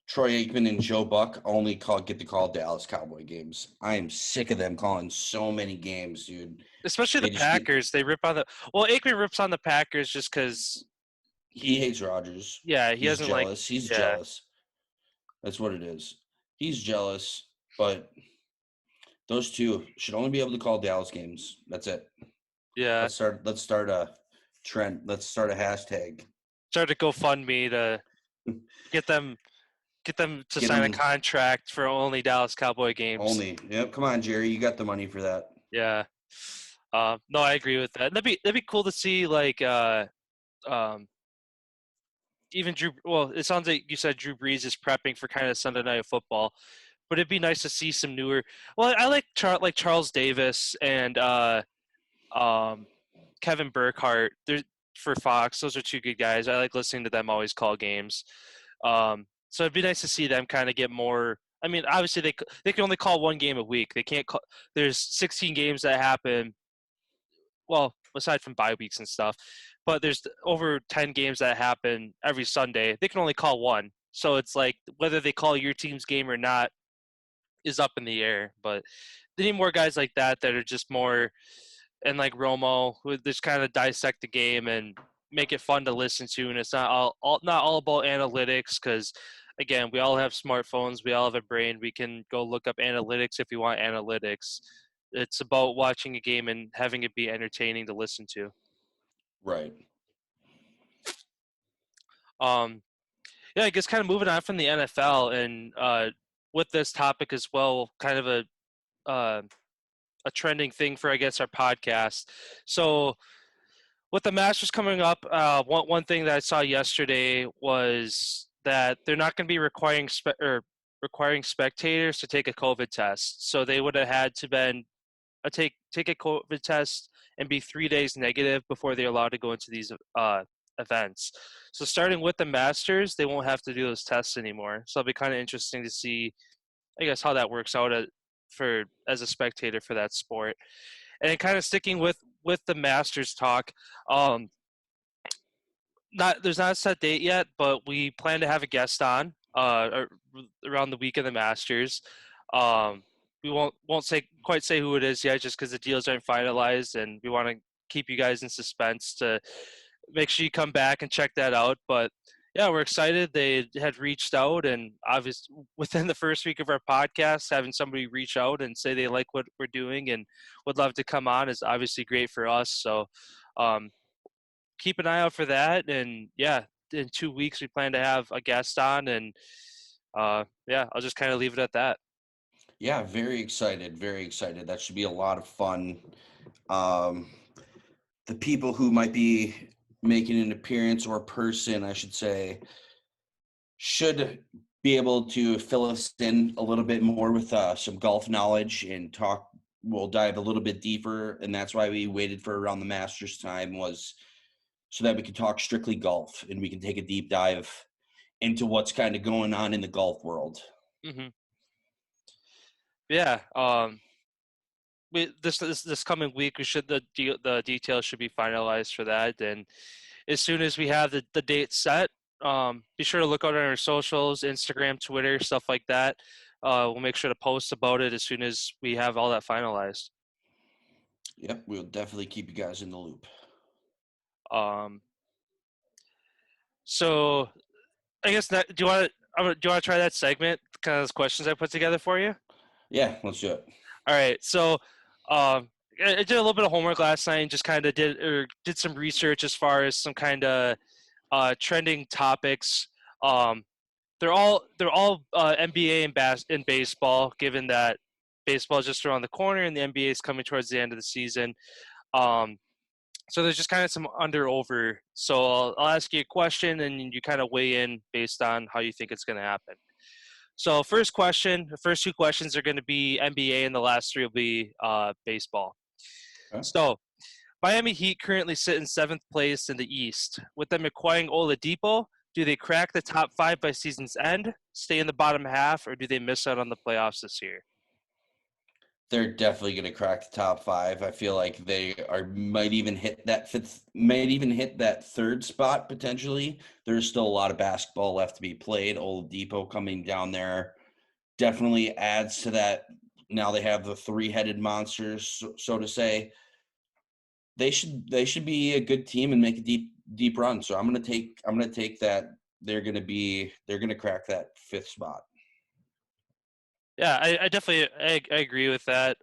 Troy Aikman and Joe Buck only get to call Dallas Cowboy games. I am sick of them calling so many games, dude. Especially the Packers. They rip on Aikman rips on the Packers just because he hates Rodgers. Yeah, he's jealous. He's jealous. That's what it is. He's jealous, but those two should only be able to call Dallas games. That's it. Yeah. Let's start a trend. Let's start a hashtag. Start a GoFundMe to get them to sign a contract for only Dallas Cowboy games. Only. Yep. Come on, Jerry. You got the money for that. Yeah. No, I agree with that. That'd be cool to see, like even Drew. Well, it sounds like you said Drew Brees is prepping for kind of Sunday Night Football, but it'd be nice to see some newer. Well, I like Charles Davis and Kevin Burkhardt. They're for Fox. Those are two good guys. I like listening to them always call games. So it'd be nice to see them kind of get more. I mean, obviously they can only call one game a week. They can't call. There's 16 games that happen. Well, aside from bye weeks and stuff, but there's over 10 games that happen every Sunday. They can only call one. So it's like whether they call your team's game or not is up in the air. But they need more guys like that are just more, and like Romo, who just kind of dissect the game and make it fun to listen to. And it's not all about analytics, because again, we all have smartphones, we all have a brain. We can go look up analytics if we want analytics. It's about watching a game and having it be entertaining to listen to. Right. Yeah, I guess kind of moving on from the NFL and with this topic as well, kind of a trending thing for, I guess, our podcast. So with the Masters coming up, one thing that I saw yesterday was that they're not going to be requiring spectators to take a COVID test. So they would have had to take a COVID test and be 3 days negative before they're allowed to go into these events. So starting with the Masters, they won't have to do those tests anymore. So it'll be kind of interesting to see, I guess, how that works out as a spectator for that sport. And kind of sticking with the Masters talk, there's not a set date yet, but we plan to have a guest on around the week of the Masters. We won't quite say who it is yet, just because the deals aren't finalized, and we want to keep you guys in suspense to make sure you come back and check that out. But yeah, we're excited. They had reached out, and obviously within the first week of our podcast, having somebody reach out and say they like what we're doing and would love to come on is obviously great for us. So keep an eye out for that. And yeah, in 2 weeks we plan to have a guest on, and yeah, I'll just kind of leave it at that. Yeah, very excited. Very excited. That should be a lot of fun. Um, the people who might be making an appearance, or person, I should say, should be able to fill us in a little bit more with some golf knowledge and talk. We'll dive a little bit deeper, and that's why we waited for around the Masters time, was so that we can talk strictly golf and we can take a deep dive into what's kind of going on in the golf world. Mm-hmm. Yeah. This coming week, the details should be finalized for that, and as soon as we have the date set, be sure to look out on our socials, Instagram, Twitter, stuff like that. We'll make sure to post about it as soon as we have all that finalized. Yep, we'll definitely keep you guys in the loop. So I guess do you want to try that segment, kind of those questions I put together for you? Yeah, let's do it. All right. So I did a little bit of homework last night and just kind of did some research as far as some kind of trending topics. They're all NBA and baseball, given that baseball is just around the corner and the NBA is coming towards the end of the season. So there's just kind of some under-over. So I'll ask you a question, and you kind of weigh in based on how you think it's going to happen. So first question, the first two questions are going to be NBA, and the last three will be baseball. Okay. So Miami Heat currently sit in 7th place in the East. With them acquiring Oladipo, do they crack the top 5 by season's end, stay in the bottom half, or do they miss out on the playoffs this year? They're definitely going to crack the top 5. I feel like they might even hit that third spot potentially. There's still a lot of basketball left to be played. Oladipo coming down there definitely adds to that. Now they have the three-headed monsters, so to say. They should be a good team and make a deep run. So I'm gonna take that they're gonna crack that 5th spot. Yeah, I definitely I agree with that.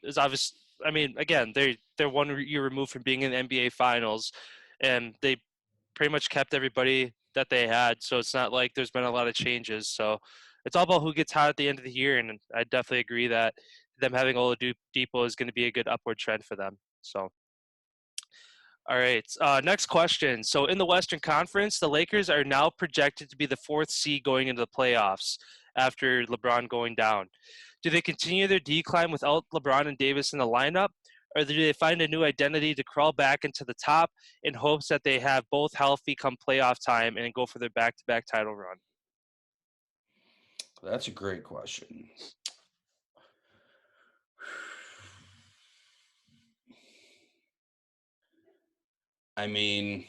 It's obvious. I mean, again, they're 1 year removed from being in the NBA Finals, and they pretty much kept everybody that they had. So it's not like there's been a lot of changes. So it's all about who gets hot at the end of the year, and I definitely agree that them having Oladipo is going to be a good upward trend for them. So. All right. Next question. So in the Western Conference, the Lakers are now projected to be the 4th seed going into the playoffs after LeBron going down. Do they continue their decline without LeBron and Davis in the lineup, or do they find a new identity to crawl back into the top in hopes that they have both healthy come playoff time and go for their back-to-back title run? That's a great question. I mean,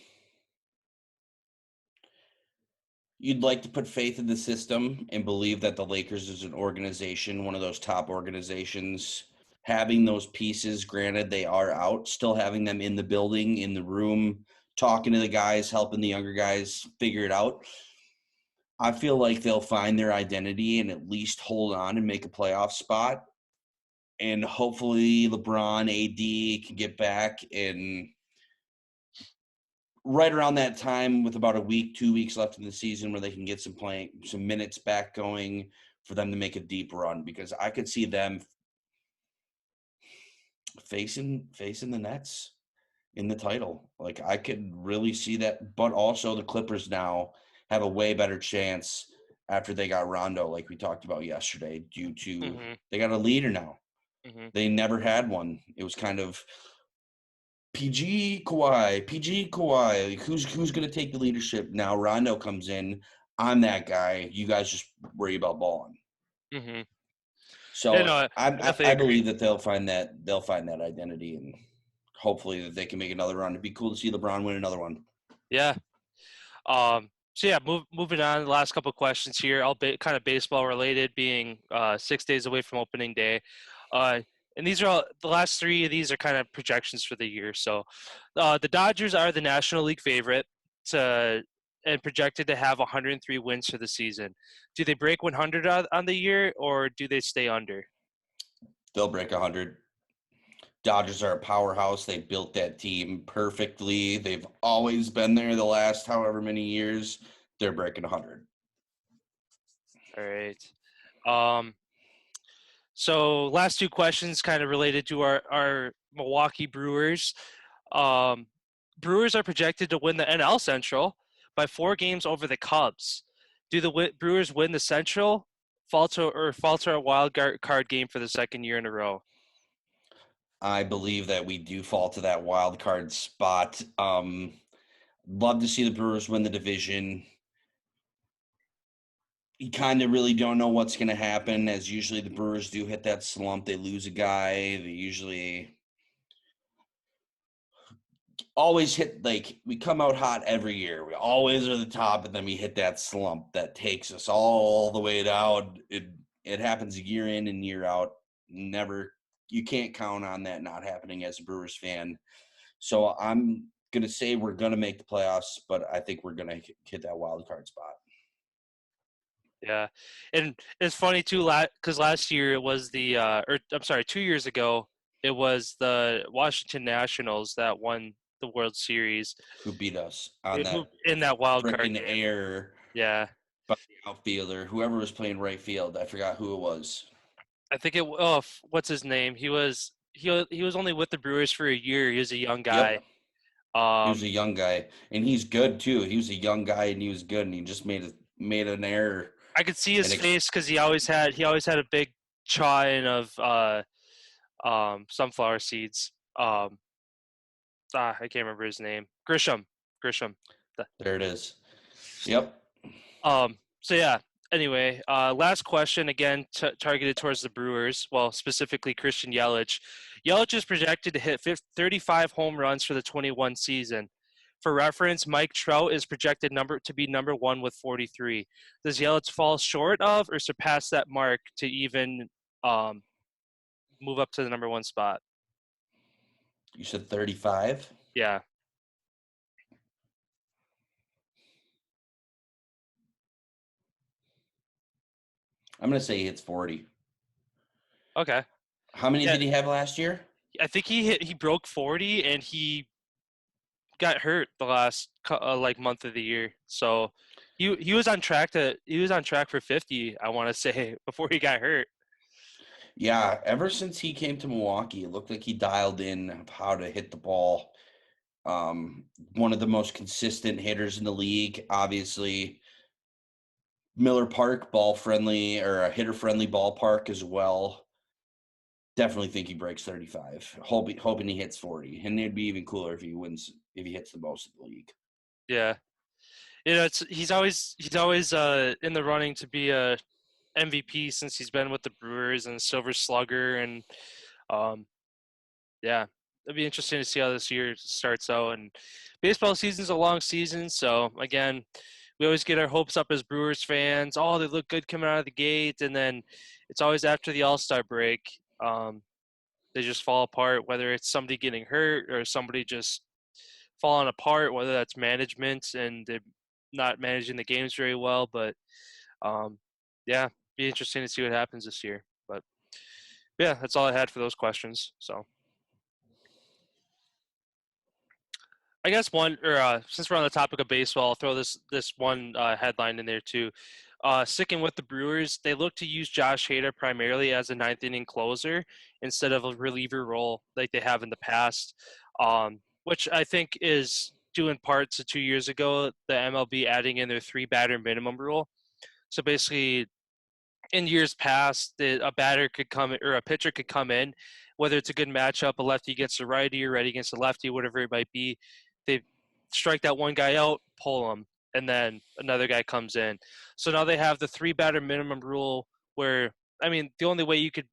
you'd like to put faith in the system and believe that the Lakers is an organization, one of those top organizations, having those pieces. Granted, they are out, still having them in the building, in the room, talking to the guys, helping the younger guys figure it out. I feel like they'll find their identity and at least hold on and make a playoff spot. And hopefully LeBron, AD can get back, and right around that time, with about a week, 2 weeks left in the season, where they can get some minutes back going for them to make a deep run, because I could see them facing the Nets in the title. Like, I could really see that, but also the Clippers now have a way better chance after they got Rondo, like we talked about yesterday, due to they got a leader now. Mm-hmm. They never had one. It was kind of PG Kawhi. Who's going to take the leadership now? Rondo comes in. I'm that guy. You guys just worry about balling. Mm-hmm. Yeah, So no, I definitely I agree. believe that they'll find that identity, and hopefully that they can make another run. It'd be cool to see LeBron win another one. Yeah. So yeah, moving on. The last couple of questions here, all kind of baseball related, being 6 days away from opening day. Uh, and these are all the last three of these are kind of projections for the year. So, the Dodgers are the National League favorite to and projected to have 103 wins for the season. Do they break 100 on the year, or do they stay under? They'll break 100. Dodgers are a powerhouse. They built that team perfectly. They've always been there the last however many years. They're breaking 100. All right. Um, so last two questions kind of related to our Milwaukee Brewers. Um, Brewers are projected to win the NL Central by 4 games over the Cubs. Do the Brewers win the Central, falter a wild card game for the second year in a row? I believe that we do fall to that wild card spot. Love to see the Brewers win the division. You kind of really don't know what's going to happen, as usually the Brewers do hit that slump. They lose a guy. They usually always hit, like, we come out hot every year. We always are the top, and then we hit that slump that takes us all the way down. It happens year in and year out. Never, you can't count on that not happening as a Brewers fan. So I'm gonna say we're gonna make the playoffs, but I think we're gonna hit that wild card spot. Yeah, and it's funny too, because last year it was or I'm sorry, 2 years ago it was the Washington Nationals that won the World Series. Who beat us on Who that in that wild card freaking game? air Yeah, by the outfielder? Whoever was playing right field, I forgot who it was. I think it. Oh, what's his name? He was only with the Brewers for a year. He was a young guy. Yep, he was Um, a young guy, and he's good too. He was a young guy, and he was good, and he just made an error. I could see his And face because he always had a big chine of sunflower seeds. I can't remember his name. Grisham. there it is. Yep. So yeah. Anyway, last question again targeted towards the Brewers. Well, specifically Christian Yelich. Yelich is projected to hit 35 home runs for the 21 season. For reference, Mike Trout is projected to be number one with 43. Does Yelich fall short of or surpass that mark to even um, move up to the number one spot? You said 35. Yeah. I'm gonna say he hits 40. Okay. How many Yeah, did he have last year? I think he broke 40 and he got hurt the last like month of the year. So he was on track for 50, I want to say, before he got hurt. Yeah, ever since he came to Milwaukee, it looked like he dialed in how to hit the ball. One of the most consistent hitters in the league. Obviously, Miller Park, ball friendly or a hitter friendly ballpark as well. Definitely think he breaks 35. Hoping he hits 40, and it'd be even cooler if he hits the most of the league. Yeah. He's always in the running to be a MVP since he's been with the Brewers and Silver Slugger and um yeah, it'd be interesting to see how this year starts out. And baseball season's a long season, so again, we always get our hopes up as Brewers fans. Oh, they look good coming out of the gate, and then it's always after the All-Star break. They just fall apart, whether it's somebody getting hurt or somebody just falling apart, whether that's management and they're not managing the games very well. But um, yeah, be interesting to see what happens this year. But yeah, that's all I had for those questions. So I guess since we're on the topic of baseball, I'll throw this one headline in there too. Sticking with the Brewers, they look to use Josh Hader primarily as a ninth inning closer instead of a reliever role like they have in the past, which I think is due in part to 2 years ago the MLB adding in their 3 batter minimum rule. So basically, in years past, a batter could come or a pitcher could come in, whether it's a good matchup, a lefty against a righty or righty against a lefty, whatever it might be. They strike that one guy out, pull him, and then another guy comes in. So now they have the 3-batter minimum rule where, I mean, the only way you could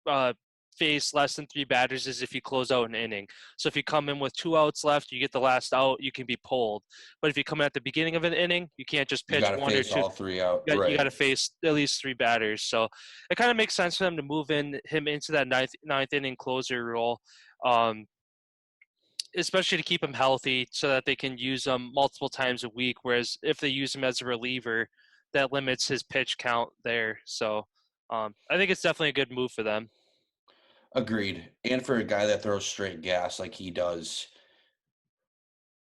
uh, face less than 3 batters is if you close out an inning. So if you come in with 2 outs left, you get the last out, you can be pulled. But if you come in at the beginning of an inning, you can't just You pitch got to 1 or face 2. all 3 out. You got Right. to face at least 3 batters. So it kind of makes sense for them to move him into that ninth inning closer role, um, especially to keep him healthy so that they can use him multiple times a week. Whereas if they use him as a reliever, that limits his pitch count there. So I think it's definitely a good move for them. Agreed. And for a guy that throws straight gas like he does,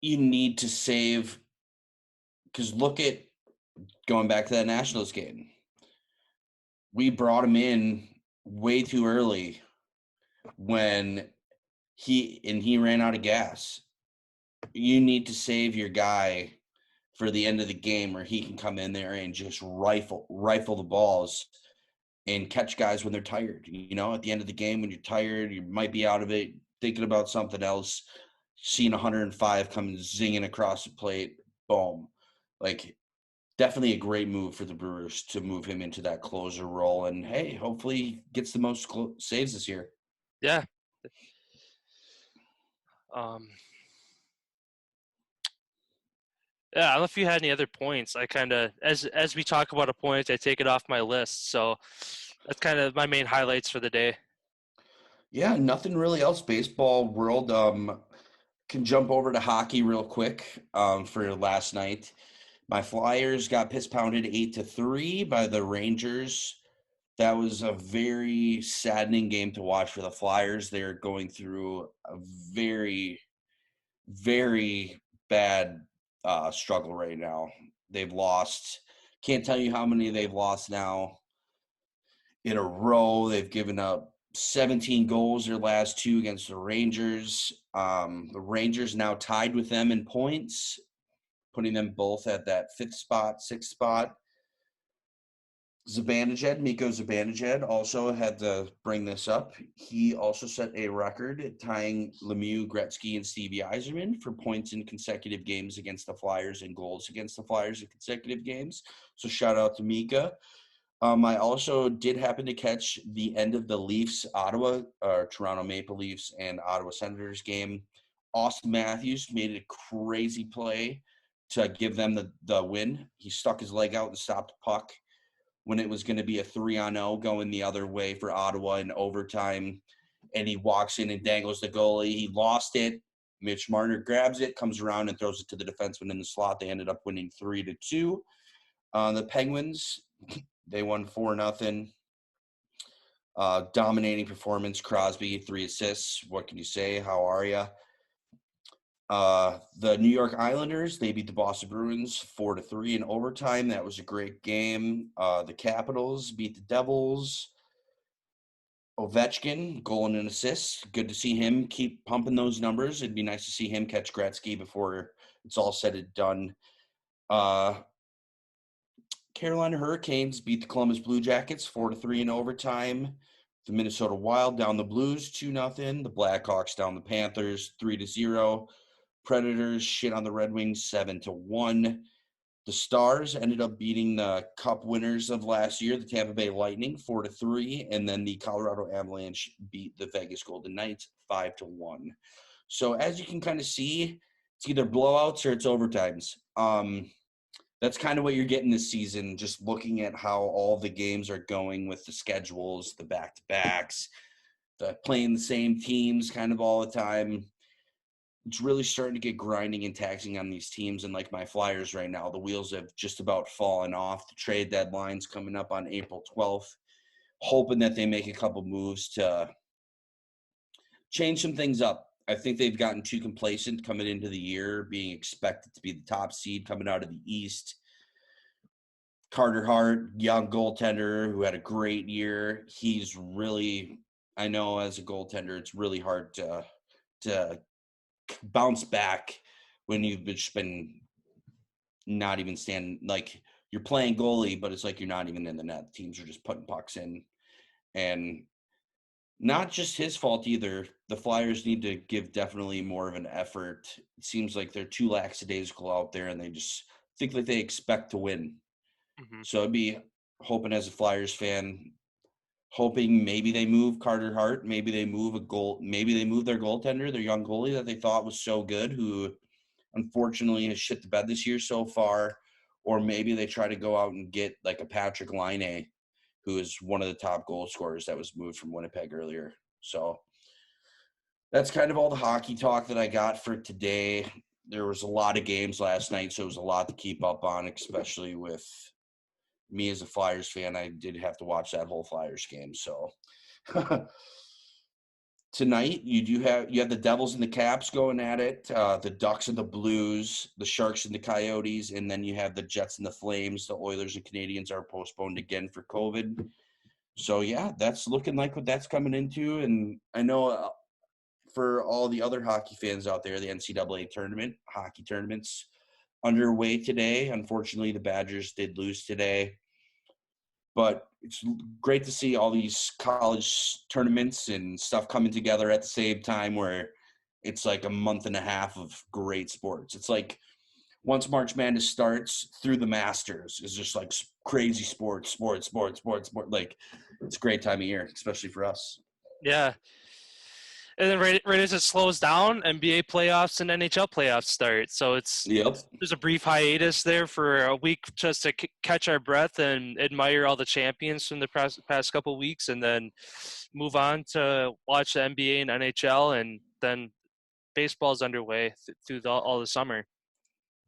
you need to save, because look at going back to that Nationals game. We brought him in way too early when he ran out of gas. You need to save your guy for the end of the game where he can come in there and just rifle the balls and catch guys when they're tired. You know, at the end of the game when you're tired, you might be out of it, thinking about something else, seeing 105 come zinging across the plate, boom. Like, definitely a great move for the Brewers to move him into that closer role. And, hey, hopefully he gets the most saves this year. Yeah. Yeah, I don't know if you had any other points. I kind of, as we talk about a point, I take it off my list. So that's kind of my main highlights for the day. Yeah, nothing really else. Baseball world. Can jump over to hockey real quick for last night. My Flyers got piss pounded 8-3 by the Rangers. That was a very saddening game to watch for the Flyers. They're going through a very, very bad struggle right now. They've lost, can't tell you how many they've lost now in a row. They've given up 17 goals their last 2 against the Rangers. The Rangers now tied with them in points, putting them both at that 5th spot, 6th spot. Miko Zibanejad also had to bring this up. He also set a record tying Lemieux, Gretzky, and Stevie Yzerman for points in consecutive games against the Flyers and goals against the Flyers in consecutive games. So shout out to Mika. I also did happen to catch the end of the Toronto Maple Leafs and Ottawa Senators game. Austin Matthews made a crazy play to give them the win. He stuck his leg out and stopped the puck when it was going to be a 3-on-0 going the other way for Ottawa in overtime. And he walks in and dangles the goalie. He lost it. Mitch Marner grabs it, comes around and throws it to the defenseman in the slot. They ended up winning 3-2. The Penguins, they won 4-0. Dominating performance. Crosby, 3 assists. What can you say? How are you? The New York Islanders, they beat the Boston Bruins 4-3 in overtime. That was a great game. The Capitals beat the Devils. Ovechkin, goal and an assist. Good to see him keep pumping those numbers. It'd be nice to see him catch Gretzky before it's all said and done. Carolina Hurricanes beat the Columbus Blue Jackets 4-3 in overtime. The Minnesota Wild down the Blues 2-0. The Blackhawks down the Panthers 3-0. Predators shit on the Red Wings 7-1. The Stars ended up beating the Cup winners of last year, the Tampa Bay Lightning, 4-3, and then the Colorado Avalanche beat the Vegas Golden Knights 5-1. So as you can kind of see, it's either blowouts or it's overtimes. That's kind of what you're getting this season, just looking at how all the games are going with the schedules, the back-to-backs, the playing the same teams kind of all the time. It's really starting to get grinding and taxing on these teams. And like my Flyers right now, the wheels have just about fallen off. The trade deadline's coming up on April 12th. Hoping that they make a couple moves to change some things up. I think they've gotten too complacent coming into the year, being expected to be the top seed coming out of the East. Carter Hart, young goaltender who had a great year. He's really, I know as a goaltender, it's really hard to bounce back when you've just been not even standing, like you're playing goalie, but it's like you're not even in the net. Teams are just putting pucks in, and not just his fault either. The Flyers need to give definitely more of an effort. It seems like they're too lackadaisical out there, and they just think like they expect to win. Mhm. So I'd be hoping as a Flyers fan, hoping maybe they move Carter Hart, maybe they move maybe they move their goaltender, their young goalie that they thought was so good, who unfortunately has shit the bed this year so far, or maybe they try to go out and get like a Patrick Laine, who is one of the top goal scorers that was moved from Winnipeg earlier. So that's kind of all the hockey talk that I got for today. There was a lot of games last night, so it was a lot to keep up on, especially with me as a Flyers fan. I did have to watch that whole Flyers game. So tonight you have the Devils and the Caps going at it, the Ducks and the Blues, the Sharks and the Coyotes, and then you have the Jets and the Flames. The Oilers and Canadians are postponed again for COVID. So yeah, that's looking like what that's coming into. And I know for all the other hockey fans out there, the NCAA hockey tournaments underway today. Unfortunately, the Badgers did lose today. But it's great to see all these college tournaments and stuff coming together at the same time, where it's like a month and a half of great sports. It's like once March Madness starts through the Masters is just like crazy sports. Like it's a great time of year, especially for us. Yeah. And then right as it slows down, NBA playoffs and NHL playoffs start. So Yep. there's a brief hiatus there for a week just to catch our breath and admire all the champions from the past couple of weeks, and then move on to watch the NBA and NHL, and then baseball's underway through all the summer.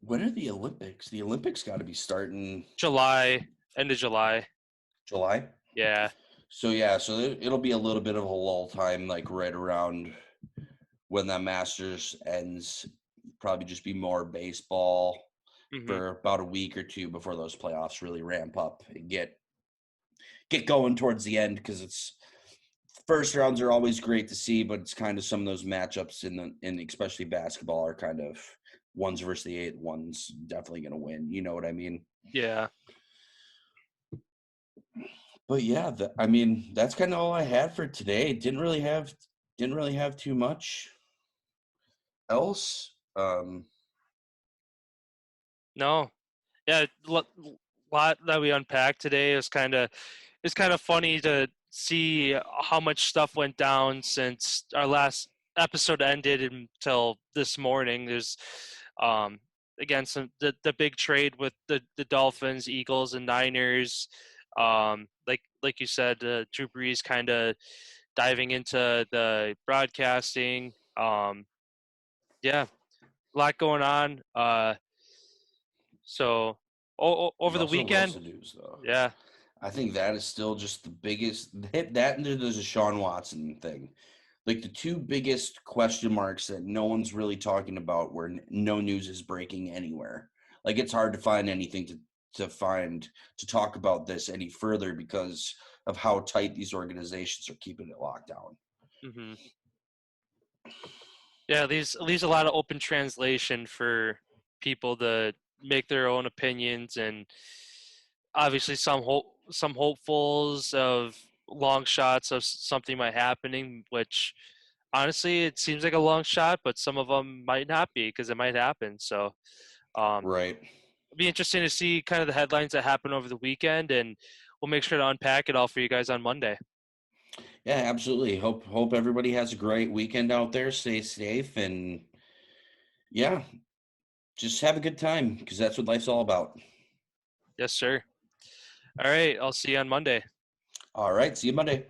When are the Olympics? The Olympics got to be starting End of July. July. Yeah. So yeah, so it'll be a little bit of a lull time, like right around when that Masters ends. Probably just be more baseball Mm-hmm. for about a week or two before those playoffs really ramp up and get going towards the end, because it's first rounds are always great to see, but it's kind of some of those matchups in especially basketball are kind of ones versus the eight. One's definitely going to win. You know what I mean? Yeah. But yeah, I mean that's kind of all I had for today. Didn't really have too much else. No. Yeah. Lot that we unpacked today is kind of funny to see how much stuff went down since our last episode ended until this morning. There's again the big trade with the Dolphins, Eagles, and Niners. Like you said, Drew Brees kind of diving into the broadcasting. Yeah, a lot going on. So over the Russell weekend, Wilson news though. yeah. I think that is still just the biggest hit. That and there's a Sean Watson thing, like the two biggest question marks that no one's really talking about, where no news is breaking anywhere. Like it's hard to find anything to talk about this any further because of how tight these organizations are keeping it locked down. Mm-hmm. Yeah, leaves a lot of open translation for people to make their own opinions, and obviously some hopefuls of long shots of something might happening, which honestly it seems like a long shot, but some of them might not be because it might happen. So Right. it'll be interesting to see kind of the headlines that happen over the weekend, and we'll make sure to unpack it all for you guys on Monday. Yeah, absolutely. Hope everybody has a great weekend out there. Stay safe, and yeah, just have a good time, because that's what life's all about. Yes, sir. All right, I'll see you on Monday. All right. See you Monday.